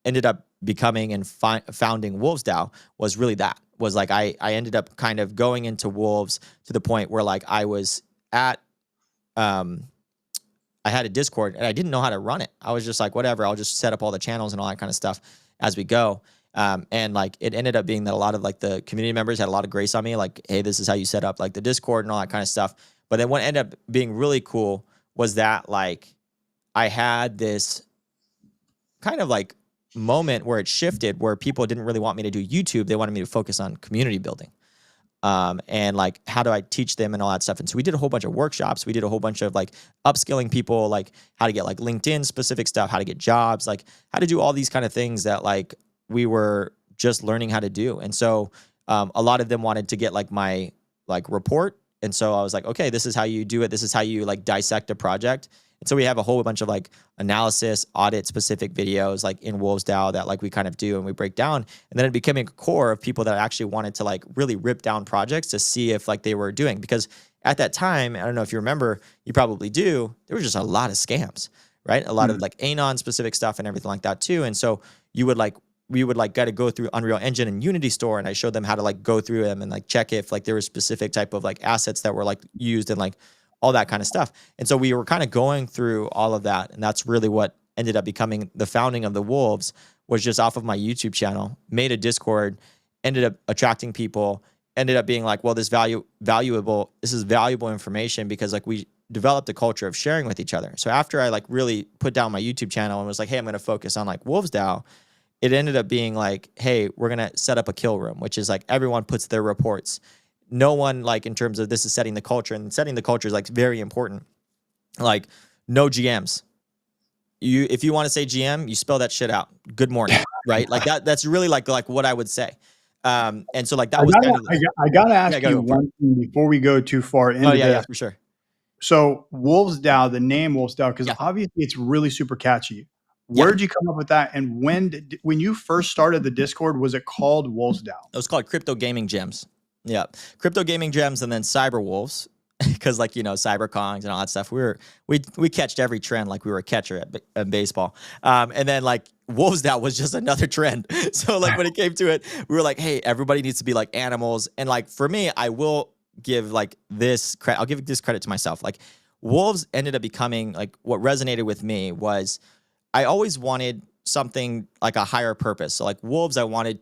ended up becoming and founding Wolves DAO was really that. Was like I ended up kind of going into Wolves to the point where like I was at, I had a Discord and I didn't know how to run it. I was just like, whatever, I'll just set up all the channels and all that kind of stuff as we go. And like it ended up being that a lot of like the community members had a lot of grace on me, like, hey, this is how you set up like the Discord and all that kind of stuff. But then what ended up being really cool was that like I had this kind of like moment where it shifted, where people didn't really want me to do YouTube. They wanted me to focus on community building. And like, how do I teach them and all that stuff? And so we did a whole bunch of workshops. We did a whole bunch of like upskilling people, like how to get like LinkedIn specific stuff, how to get jobs, like how to do all these kind of things that like we were just learning how to do. And so a lot of them wanted to get like my like report. And so I was like, okay, this is how you do it. This is how you like dissect a project. And so we have a whole bunch of like analysis, audit specific videos like in Wolves DAO that like we kind of do and we break down. And then it became a core of people that actually wanted to like really rip down projects to see if like they were doing. Because at that time, I don't know if you remember, you probably do, there was just a lot of scams, right? A lot of like Anon specific stuff and everything like that too. And so we would like got to go through Unreal Engine and Unity Store, and I showed them how to like go through them and like check if like there was specific type of like assets that were like used and like all that kind of stuff. And so we were kind of going through all of that. And that's really what ended up becoming the founding of the Wolves, was just off of my YouTube channel, made a Discord, ended up attracting people, ended up being like, well, this is valuable information, because like we developed a culture of sharing with each other. So after I like really put down my YouTube channel and was like, hey, I'm going to focus on like Wolves DAO, it ended up being like, hey, we're going to set up a kill room, which is like everyone puts their reports. No one, like in terms of this is setting the culture, and setting the culture is like very important. Like no GMs. If you want to say GM, you spell that shit out. Good morning, right? Like that's really like what I would say. And so like that was kind of. I gotta ask you one thing before we go too far into this. Yeah, for sure. So Wolves DAO, the name Wolves DAO, because obviously it's really super catchy. Where did you come up with that? And when you first started the Discord, was it called Wolves DAO? It was called Crypto Gaming Gems. Yeah, Crypto Gaming Gems, and then Cyber Wolves, because like, you know, cyber kongs and all that stuff. We catched every trend like we were a catcher at baseball. And then like Wolves DAO was just another trend. So like when it came to it, we were like, hey, everybody needs to be like animals. And like for me, I will give like this credit. I'll give this credit to myself. Like Wolves ended up becoming like, what resonated with me was I always wanted something like a higher purpose. So like Wolves, I wanted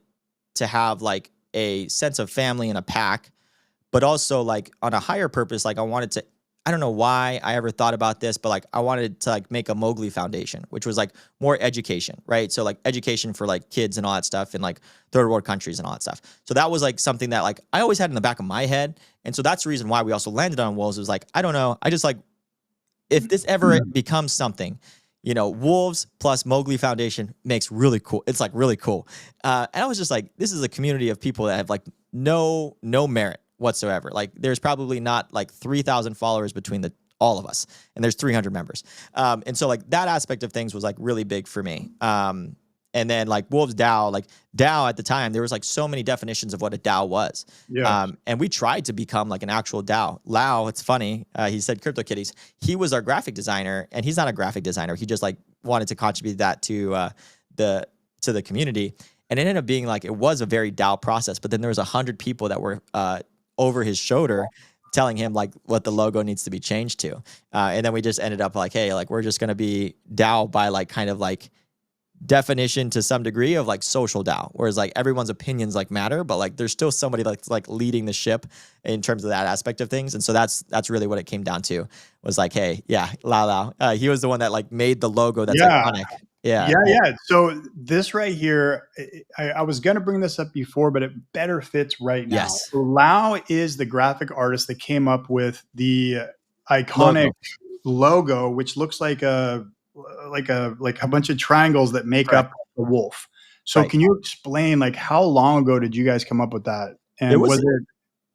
to have like a sense of family in a pack, but also like on a higher purpose. Like I wanted to, I don't know why I ever thought about this, but like I wanted to like make a Mowgli Foundation, which was like more education, right? So like education for like kids and all that stuff in like third world countries and all that stuff. So that was like something that like I always had in the back of my head. And so that's the reason why we also landed on Wolves. It was like, I don't know. I just like, if this ever becomes something, you know, Wolves plus Mowgli Foundation makes really cool. It's like really cool. And I was just like, this is a community of people that have like no merit whatsoever. Like there's probably not like 3,000 followers between all of us, and there's 300 members. And so like that aspect of things was like really big for me. And then like Wolves DAO, like DAO at the time, there was like so many definitions of what a DAO was. Yeah. And we tried to become like an actual DAO. Lau, it's funny, he said CryptoKitties. He was our graphic designer, and he's not a graphic designer. He just like wanted to contribute that to the community. And it ended up being like, it was a very DAO process, but then there was 100 people that were over his shoulder telling him like what the logo needs to be changed to. And then we just ended up like, hey, like we're just going to be DAO by like kind of like definition to some degree of like social DAO, whereas like everyone's opinions like matter, but like there's still somebody that's like leading the ship in terms of that aspect of things. And so that's really what it came down to, was like, hey, yeah, Lao Lao. He was the one that like made the logo that's Yeah. iconic. Yeah. Yeah. So this right here, I was going to bring this up before, but it better fits right now. Yes. Lao is the graphic artist that came up with the iconic logo, which looks like a bunch of triangles that make Correct. up the wolf. So Right. can you explain, like, how long ago did you guys come up with that? And was it?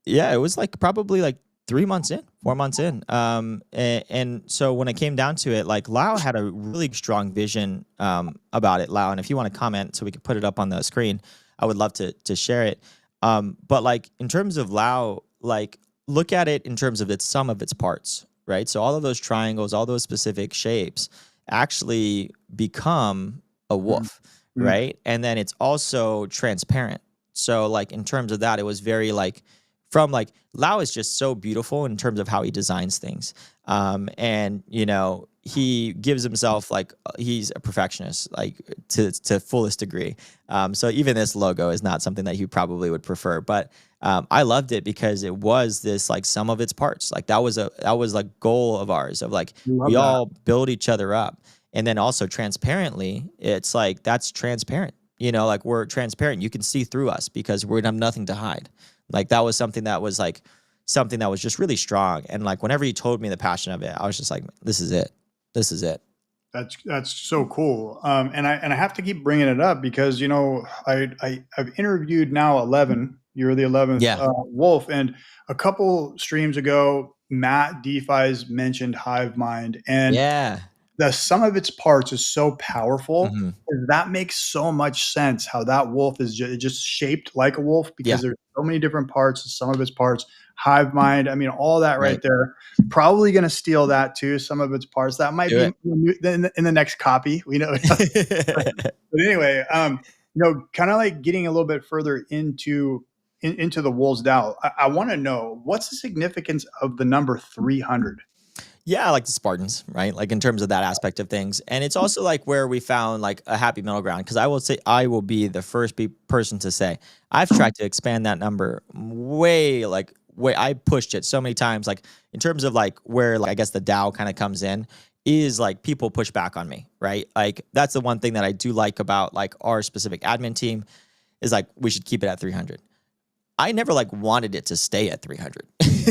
Yeah, it was like probably like 3 months in, 4 months in. And so when it came down to it, like Lau had a really strong vision about it, Lau. And if you want to comment so we could put it up on the screen, I would love to share it. But like in terms of Lau, like look at it in terms of its sum of its parts, right? So all of those triangles, all those specific shapes actually become a wolf, right? And then it's also transparent. So like in terms of that, it was very like, from like Lau is just so beautiful in terms of how he designs things. And you know, he gives himself like he's a perfectionist, like to fullest degree. So even this logo is not something that he probably would prefer, but I loved it because it was this like sum of its parts. Like that was like goal of ours of like we all build each other up. And then also transparently, it's like that's transparent. You know, like we're transparent. You can see through us because we have nothing to hide. Like that was something that was just really strong. And like whenever he told me the passion of it, I was just like, this is it. This is it. That's so cool. And I have to keep bringing it up because, you know, I've interviewed now 11. You're the 11th wolf. And a couple streams ago, Matt DeFi's mentioned Hive Mind. And the sum of its parts is so powerful. That makes so much sense how that wolf is just shaped like a wolf because there's so many different parts, the sum of its parts, Hive Mind. I mean, all that right there. Probably going to steal that too, some of its parts. That might be in the next copy. We know. But anyway, you know, kind of like getting a little bit further into the Wolves DAO. I want to know, what's the significance of the number 300? Yeah, like the Spartans, right? Like in terms of that aspect of things. And it's also like where we found like a happy middle ground. Because I will be the first person to say, I've tried to expand that number way, I pushed it so many times. Like in terms of like where like I guess the DAO kind of comes in is like people push back on me, right? Like that's the one thing that I do like about like our specific admin team is like we should keep it at 300. I never like wanted it to stay at 300.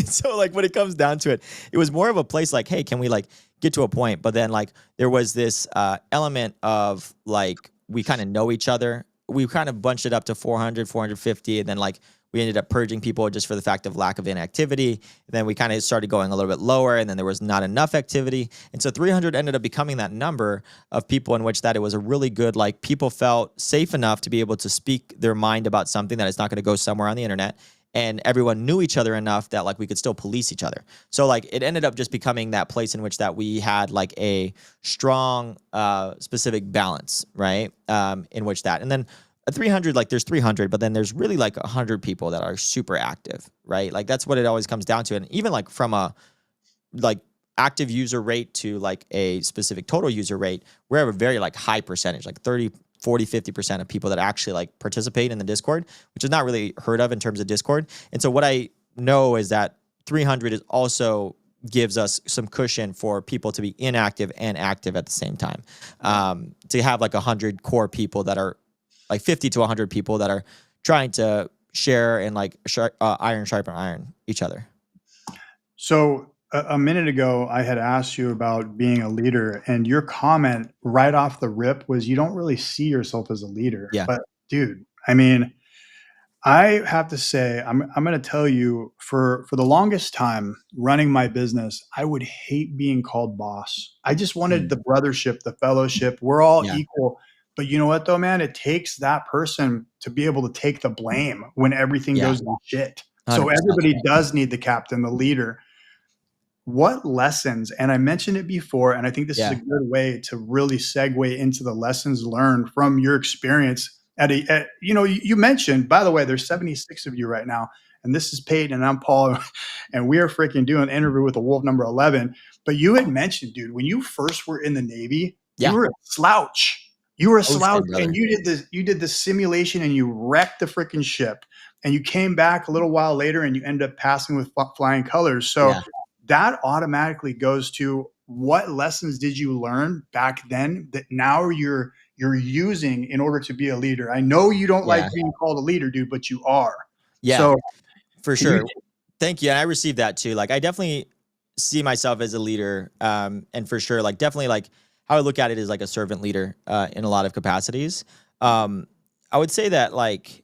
So like when it comes down to it, it was more of a place like, hey, can we like get to a point? But then like there was this element of like we kind of know each other. We kind of bunched it up to 400, 450, and then like we ended up purging people just for the fact of lack of inactivity. And then we kind of started going a little bit lower, and then there was not enough activity. And so 300 ended up becoming that number of people in which that it was a really good, like people felt safe enough to be able to speak their mind about something that is not going to go somewhere on the internet. And everyone knew each other enough that like we could still police each other. So like it ended up just becoming that place in which that we had like a strong specific balance, right? In which that, and then at 300, like there's 300, but then there's really like 100 people that are super active, right? Like that's what it always comes down to. And even like from a like active user rate to like a specific total user rate, we have a very like high percentage, like 30, 40, 50% of people that actually like participate in the Discord, which is not really heard of in terms of Discord. And so what I know is that 300 is also gives us some cushion for people to be inactive and active at the same time. To have like 100 core people that are like 50 to 100 people that are trying to share and like iron sharpen iron each other. So a minute ago, I had asked you about being a leader, and your comment right off the rip was you don't really see yourself as a leader. Yeah. But dude, I mean, I have to say, I'm going to tell you, for the longest time running my business, I would hate being called boss. I just wanted the brothership, the fellowship. We're all equal. But you know what, though, man? It takes that person to be able to take the blame when everything goes to shit. 100%. So everybody does need the captain, the leader. What lessons, and I mentioned it before, and I think this is a good way to really segue into the lessons learned from your experience you know, you mentioned, by the way, there's 76 of you right now, and this is Payton, and I'm Paul, and we are freaking doing an interview with the wolf number 11. But you had mentioned, dude, when you first were in the Navy, you were a slouch. You were a Ocean, slouch, brother. and you did this simulation, and you wrecked the freaking ship, and you came back a little while later, and you ended up passing with flying colors. So Yeah. that automatically goes to what lessons did you learn back then that now you're using in order to be a leader. I know you don't like Yeah. being called a leader, dude, but you are. Yeah, So for can you? sure. Thank you. And I received that too. Like I definitely see myself as a leader. And for sure, like definitely like how I look at it is like a servant leader in a lot of capacities. Um, I would say that like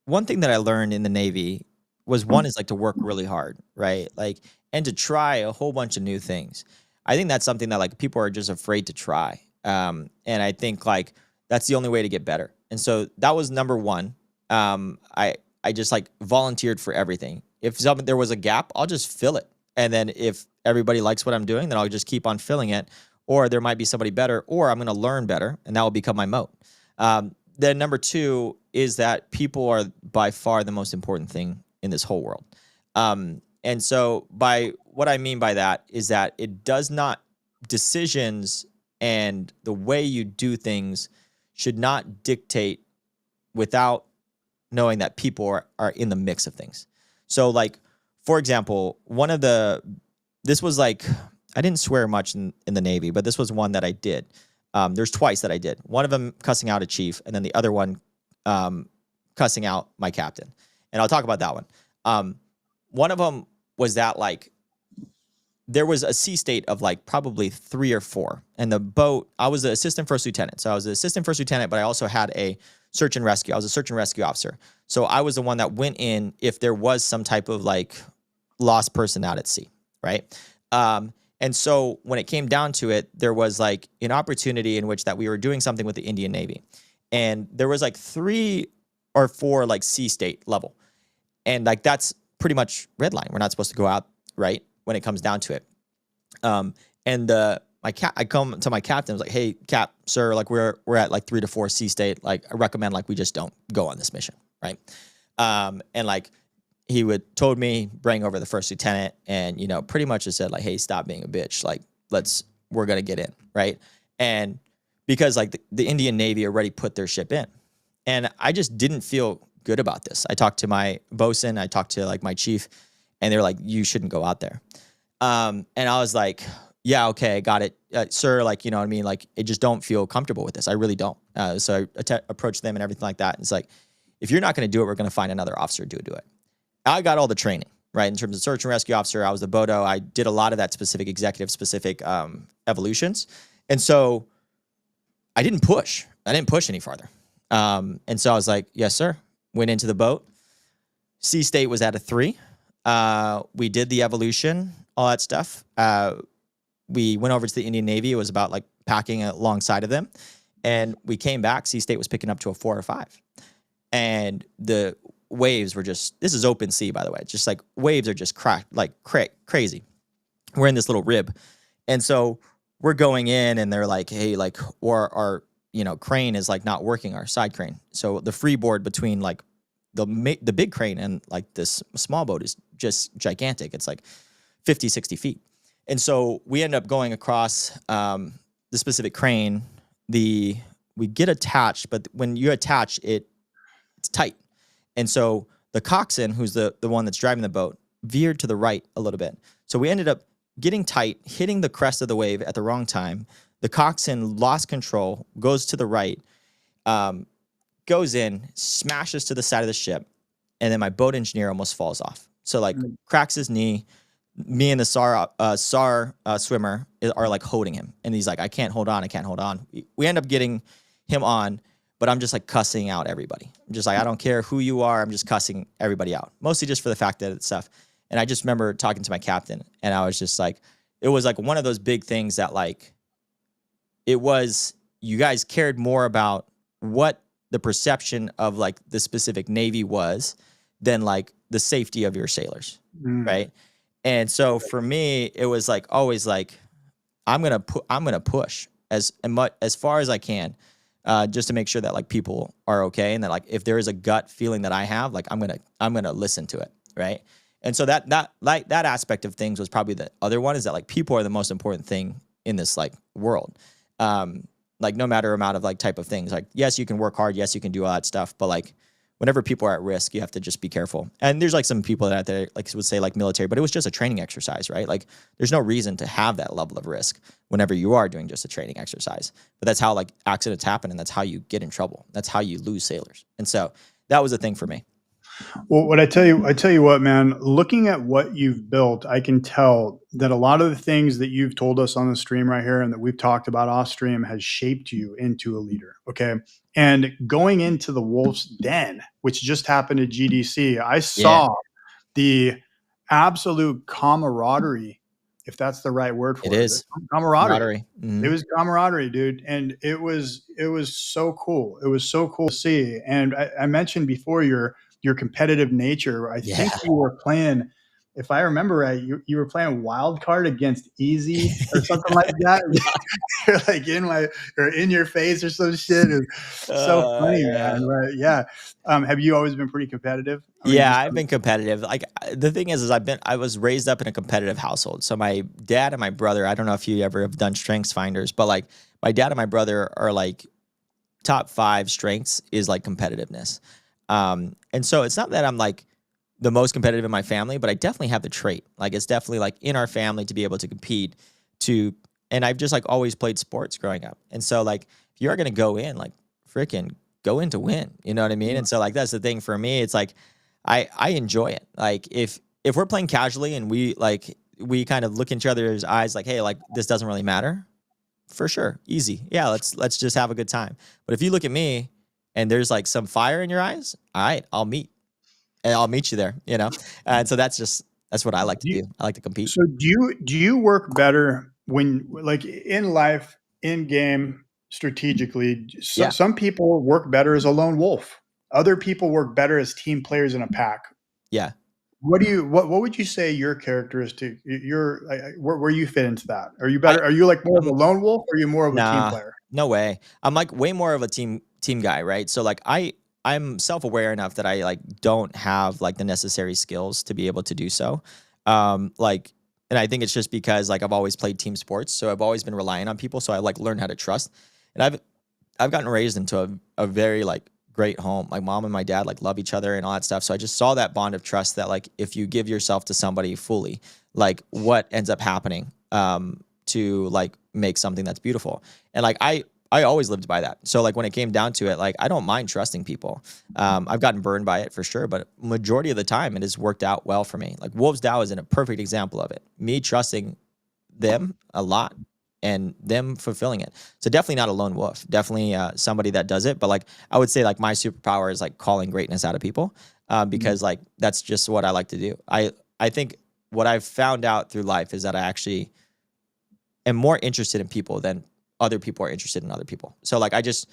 one thing that I learned in the Navy was one is like to work really hard, right? Like and to try a whole bunch of new things. I think that's something that like people are just afraid to try. And I think like that's the only way to get better. And so that was number one. I just like volunteered for everything. If there was a gap, I'll just fill it. And then if everybody likes what I'm doing, then I'll just keep on filling it. Or there might be somebody better, or I'm going to learn better, and that will become my moat. Then number two is that people are by far the most important thing in this whole world. And so by what I mean by that is that it does not decisions and the way you do things should not dictate without knowing that people are in the mix of things. So like, for example, this was like, I didn't swear much in the Navy, but this was one that I did. There's twice that I did. One of them cussing out a chief, and then the other one cussing out my captain. And I'll talk about that one. One of them was that like there was a sea state of like probably 3 or 4, and the boat. I was the assistant first lieutenant, so I was the assistant first lieutenant, but I also had a search and rescue. I was a search and rescue officer, so I was the one that went in if there was some type of like lost person out at sea, right? And so when it came down to it, there was like an opportunity in which that we were doing something with the Indian Navy. And there was like 3 or 4 like sea state level. And like that's pretty much red line. We're not supposed to go out, right? When it comes down to it. I come to my captain, I was like, hey, Cap, sir, like we're at like 3 to 4 sea state. Like I recommend like we just don't go on this mission, right? And like he told me bring over the first lieutenant, and pretty much just said like, hey, stop being a bitch, like we're gonna get in, right? And because like the Indian Navy already put their ship in, and I just didn't feel good about this. I talked to my bosun, I talked to like my chief, and they're like, you shouldn't go out there. And I was like, yeah, okay, got it, sir, like, you know what I mean, like I just don't feel comfortable with this, I really don't. So I approached them and everything like that, and it's like, if you're not going to do it, we're going to find another officer to do it. I got all the training, right? In terms of search and rescue officer, I was the BODO. I did a lot of that specific executive specific evolutions. And so I didn't push any farther. And so I was like, yes, sir. Went into the boat. Sea state was at a 3. We did the evolution, all that stuff. We went over to the Indian Navy. It was about like packing alongside of them. And we came back. Sea state was picking up to a 4 or 5. And the waves were just, this is open sea, by the way. Just like waves are just crazy. We're in this little rib. And so we're going in, and they're like, hey, like, or our, crane is like not working, our side crane. So the freeboard between like the big crane and like this small boat is just gigantic. It's like 50, 60 feet. And so we end up going across the specific crane. We get attached, but when you attach it, it's tight. And so the coxswain, who's the one that's driving the boat, veered to the right a little bit. So we ended up getting tight, hitting the crest of the wave at the wrong time. The coxswain lost control, goes to the right, goes in, smashes to the side of the ship, and then my boat engineer almost falls off. So like cracks his knee. Me and the SAR swimmer are like holding him, and he's like, I can't hold on. We end up getting him on, but I'm just like cussing out everybody. I'm just like, I don't care who you are. I'm just cussing everybody out, mostly just for the fact that it's stuff. And I just remember talking to my captain, and I was just like, it was like one of those big things that like, it was, you guys cared more about what the perception of like the specific Navy was than like the safety of your sailors, right? And so for me, it was like always like, I'm gonna push as far as I can, just to make sure that like people are okay, and that like if there is a gut feeling that I have, like I'm gonna listen to it, right? And so that aspect of things was probably the other one, is that like people are the most important thing in this like world. like no matter amount of like type of things. Like, yes, you can work hard. Yes, you can do all that stuff. But like whenever people are at risk, you have to just be careful. And there's like some people that out there like would say like military, but it was just a training exercise, right? Like there's no reason to have that level of risk whenever you are doing just a training exercise. But that's how like accidents happen, and that's how you get in trouble. That's how you lose sailors. And so that was a thing for me. Well, what I tell you what, man, looking at what you've built, I can tell that a lot of the things that you've told us on the stream right here and that we've talked about off stream has shaped you into a leader. Okay. And going into the Wolf's Den, which just happened at GDC, I saw the absolute camaraderie, if that's the right word for it. It is Camaraderie. Mm-hmm. It was camaraderie, dude. And it was so cool. It was so cool to see. And I mentioned before your competitive nature. I think you were playing, if I remember right, you were playing wild card against Easy or something like that. You're like in your face or some shit. It's so funny, man. But yeah. Have you always been pretty competitive? I've been competitive. Like the thing is I was raised up in a competitive household. So my dad and my brother, I don't know if you ever have done strengths finders, but like my dad and my brother are like top 5 strengths is like competitiveness. And so it's not that I'm like the most competitive in my family, but I definitely have the trait. Like it's definitely like in our family to be able to compete and I've just like always played sports growing up. And so like, if you're going to go in, like freaking go in to win, you know what I mean? And so like, that's the thing for me. It's like, I enjoy it. Like if we're playing casually and we kind of look in each other's eyes, like, hey, like this doesn't really matter, for sure. Easy. Yeah. Let's just have a good time. But if you look at me and there's like some fire in your eyes, all right, I'll meet you there, you know? And so that's what I like to do. I like to compete. So do you work better when like in life, in game, strategically? Some people work better as a lone wolf. Other people work better as team players in a pack. Yeah. What would you say your characteristic, where you fit into that? Are you better? Are you like more of a lone wolf or are you more of a team player? No way. I'm like way more of a team guy, right? So like I'm self-aware enough that I like don't have like the necessary skills to be able to do so. And I think it's just because like I've always played team sports, so I've always been relying on people. So I like learned how to trust, and I've gotten raised into a very like great home. Like mom and my dad like love each other and all that stuff. So I just saw that bond of trust that like if you give yourself to somebody fully, like what ends up happening to like make something that's beautiful. And like I always lived by that. So like when it came down to it, like I don't mind trusting people. I've gotten burned by it for sure, but majority of the time it has worked out well for me. Like Wolves DAO is a perfect example of it. Me trusting them a lot and them fulfilling it. So definitely not a lone wolf. Definitely somebody that does it. But like I would say like my superpower is like calling greatness out of people because like that's just what I like to do. I think what I've found out through life is that I actually am more interested in people than other people are interested in other people. So like I just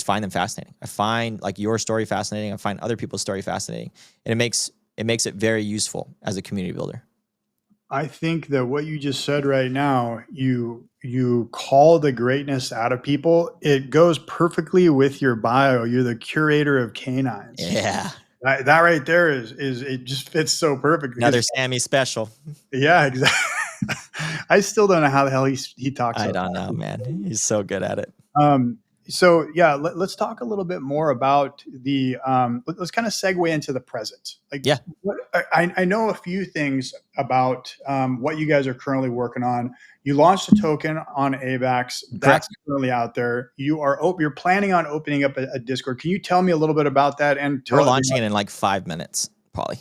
find them fascinating. I find like your story fascinating. I find other people's story fascinating, and it makes it very useful as a community builder. I think that what you just said right now, you call the greatness out of people. It goes perfectly with your bio. You're the curator of canines. Yeah. That right there is it just fits so perfect. Another Sammy special. Yeah, exactly. I still don't know how the hell he talks. I don't know, man. He's so good at it. So yeah, let's talk a little bit more about the. Let's kind of segue into the present. Like, yeah, I know a few things about what you guys are currently working on. You launched a token on AVAX that's currently out there. You're planning on opening up a Discord. Can you tell me a little bit about that? And we're launching it in like 5 minutes, probably.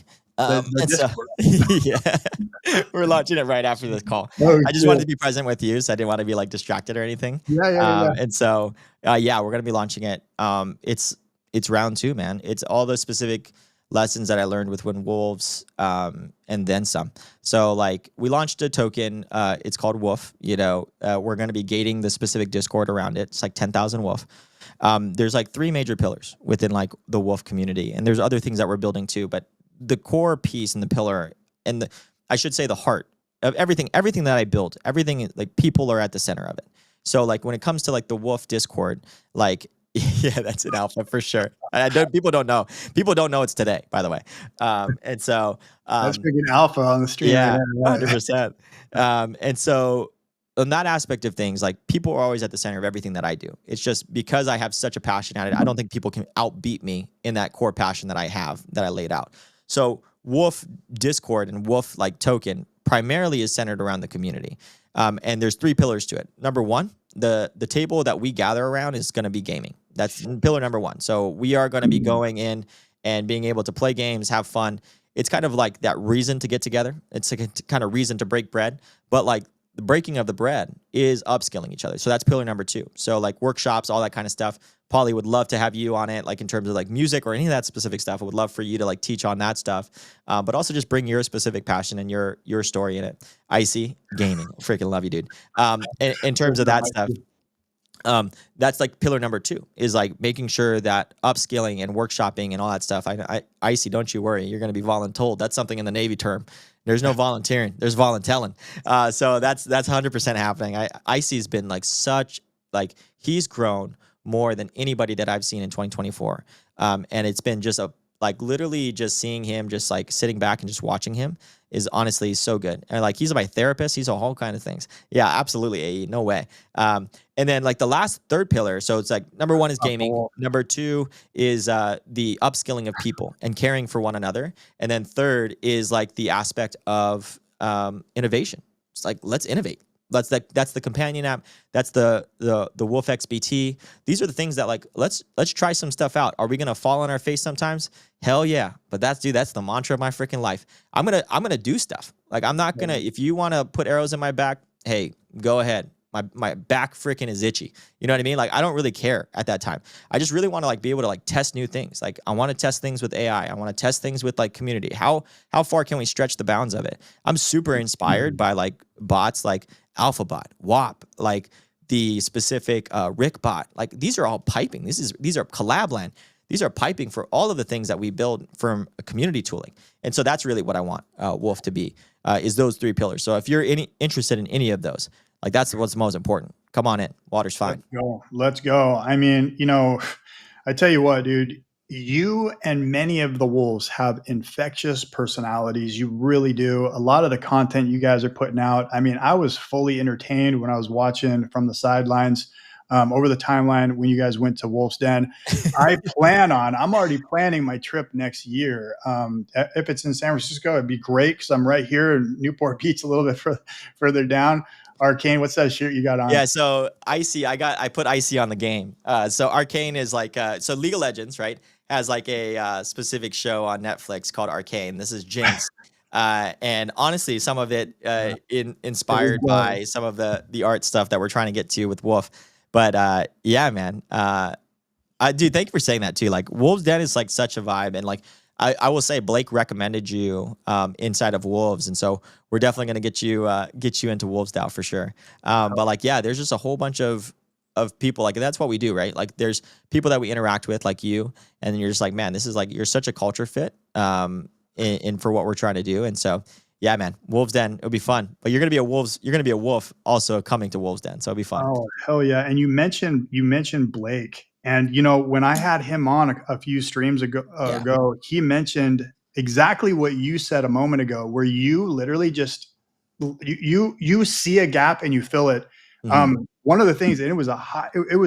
We're launching it right after this call. I just wanted to be present with you, so I didn't want to be like distracted or anything. Yeah. And so, we're gonna be launching it. It's round 2, man. It's all the specific lessons that I learned with Win Wolves, and then some. So, like, we launched a token. It's called Wolf. You know, we're gonna be gating the specific Discord around it. It's like 10,000 Wolf. There's like 3 major pillars within like the Wolf community, and there's other things that we're building too, but the core piece and the pillar and I should say the heart of everything that I built, everything like people are at the center of it. So like when it comes to like the Wolf Discord, like yeah, that's an alpha for sure. People don't know it's today, by the way. And so that's freaking alpha on the stream. Yeah, 100%. And so on that aspect of things, like people are always at the center of everything that I do. It's just because I have such a passion at it. I don't think people can outbeat me in that core passion that I have that I laid out. So Wolf Discord and Wolf like token primarily is centered around the community. And there's 3 pillars to it. Number 1, the table that we gather around is going to be gaming. That's pillar number 1. So we are going to be going in and being able to play games, have fun. It's kind of like that reason to get together. It's like a kind of reason to break bread, but like the breaking of the bread is upskilling each other. So that's pillar number 2. So like workshops, all that kind of stuff. Paulie would love to have you on it, like in terms of like music or any of that specific stuff. I would love for you to like teach on that stuff, but also just bring your specific passion and your story in it. Icy gaming, freaking love you, dude. In terms of that stuff, that's like pillar number 2 is like making sure that upskilling and workshopping and all that stuff. Icy, don't you worry, you're going to be voluntold. That's something in the Navy term. There's no volunteering. There's voluntelling. So that's 100% happening. Icy's been like he's grown more than anybody that I've seen in 2024. And it's been just like literally just seeing him, just like sitting back and just watching him is honestly so good. And like, he's my therapist. He's a whole kind of things. Yeah, absolutely. AE, no way. And then like the last 3rd pillar. So it's like number 1 is gaming. Number 2 is the upskilling of people and caring for one another. And then 3rd is like the aspect of innovation. It's like, let's innovate. That's the companion app. That's the Wolf XBT. These are the things that like let's try some stuff out. Are we gonna fall on our face sometimes? Hell yeah. But that's the mantra of my freaking life. I'm gonna do stuff. Like I'm not gonna. If you want to put arrows in my back, hey, go ahead. My back freaking is itchy. You know what I mean? Like I don't really care at that time. I just really want to like be able to like test new things. Like I want to test things with AI. I want to test things with like community. How far can we stretch the bounds of it? I'm super inspired by like bots like AlphaBot, WAP, like the specific Rick bot. Like these are all piping. These are collab land. These are piping for all of the things that we build from community tooling. And so that's really what I want Wolf to be, is those 3 pillars. So if you're interested in any of those, like that's what's most important. Come on in. Water's fine. Let's go. I mean, I tell you what, dude, you and many of the Wolves have infectious personalities. You really do. A lot of the content you guys are putting out. I mean, I was fully entertained when I was watching from the sidelines over the timeline when you guys went to Wolf's Den. I'm already planning my trip next year. If it's in San Francisco, it'd be great because I'm right here in Newport Beach, a little bit further down. Arcane, what's that shirt you got on? Yeah, so Icy, I put Icy on the game. So Arcane is like, so League of Legends, right, has like a specific show on Netflix called Arcane. This is Jinx. And honestly, some of it inspired by some of the art stuff that we're trying to get to with Wolf. But yeah, man. Dude, thank you for saying that too. Like Wolves Den is like such a vibe. And like, I will say Blake recommended you inside of Wolves, and so we're definitely going to get you into Wolves DAO for sure. But like, yeah, there's just a whole bunch of people. Like that's what we do, right? Like there's people that we interact with, like you, and then you're just like, man, this is like you're such a culture fit in for what we're trying to do. And so yeah, man, Wolves Den, it'll be fun. But you're gonna be a wolf also coming to Wolves Den, so it'll be fun. Oh hell yeah! And you mentioned Blake. And, when I had him on a few streams ago, he mentioned exactly what you said a moment ago, where you literally just, you see a gap and you fill it. Mm-hmm. One of the things, and it was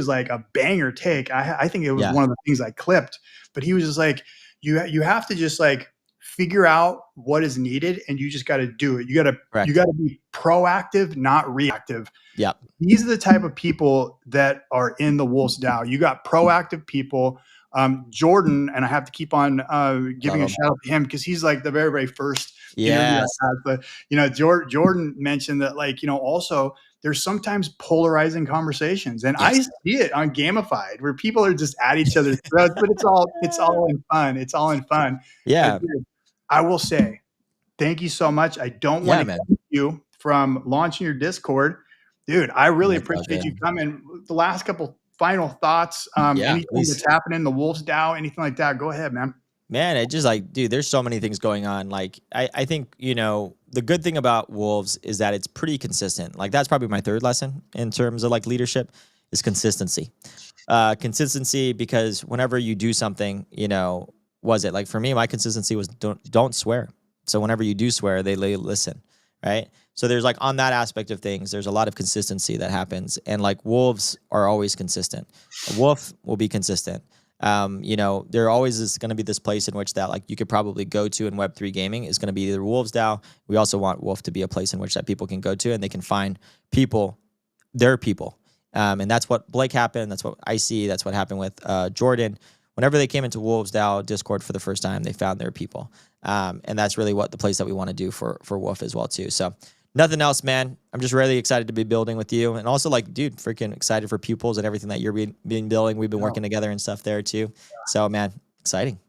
like a banger take. I think it was one of the things I clipped, but he was just like, you have to just like figure out what is needed and you just got to do it. You got to be proactive, not reactive. Yeah. These are the type of people that are in the Wolves DAO. You got proactive people. Jordan, and I have to keep on giving a shout out to him because he's like the very, very first. Yes. But Jordan mentioned that also there's sometimes polarizing conversations, and I see it on Gamified where people are just at each other's throats, but it's all in fun. It's all in fun. Yeah. I will say, thank you so much. I don't want to keep you from launching your Discord. Dude, I really appreciate you coming. The last couple final thoughts, anything that's happening in the Wolves DAO, anything like that, go ahead, man. Man, it just like, dude, there's so many things going on. Like, I think, the good thing about Wolves is that it's pretty consistent. Like, that's probably my 3rd lesson in terms of like leadership is consistency. Consistency, because whenever you do something, was it like for me, my consistency was don't swear. So whenever you do swear, they listen. right? So there's like on that aspect of things, there's a lot of consistency that happens, and like wolves are always consistent. A wolf will be consistent. You know, there always is going to be this place in which that like you could probably go to in Web3 gaming is going to be either Wolves DAO. We also want Wolf to be a place in which that people can go to and they can find people, their people. And that's what Blake happened. That's what I see. That's what happened with Jordan. Whenever they came into Wolves DAO Discord for the first time, they found their people. And that's really what the place that we want to do for Wolf as well too. So nothing else, man. I'm just really excited to be building with you. And also like, dude, freaking excited for Pupils and everything that you're being building. We've been working together and stuff there too. So man, exciting.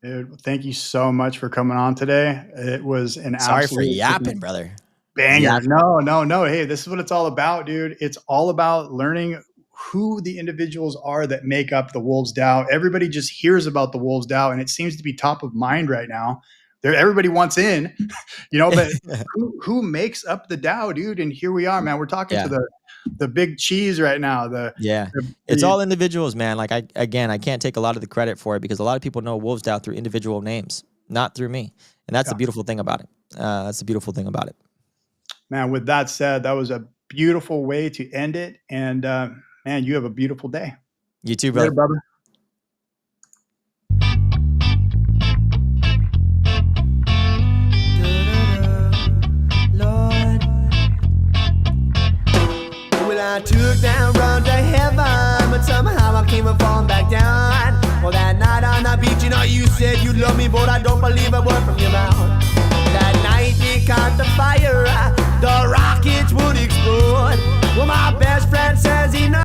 Dude, thank you so much for coming on today. It was an Sorry for absolute yapping, brother. banger. Yeah. No. Hey, this is what it's all about, dude. It's all about learning who the individuals are that make up the Wolves DAO. Everybody just hears about the Wolves DAO, and it seems to be top of mind right now. Everybody wants in, you know, but who makes up the DAO, dude? And here we are, man. We're talking to the big cheese right now. It's all individuals, man. Like I can't take a lot of the credit for it because a lot of people know Wolves DAO through individual names, not through me. And that's the beautiful thing about it. That's the beautiful thing about it. Man, with that said, that was a beautiful way to end it. And man, you have a beautiful day. You too, brother. Later, brother. I took that run to heaven, but somehow I came and falling back down. Well, that night on the beach, you know, you said you love me, but I don't believe a word from your mouth. That night they caught the fire, the rockets would explode. Well, my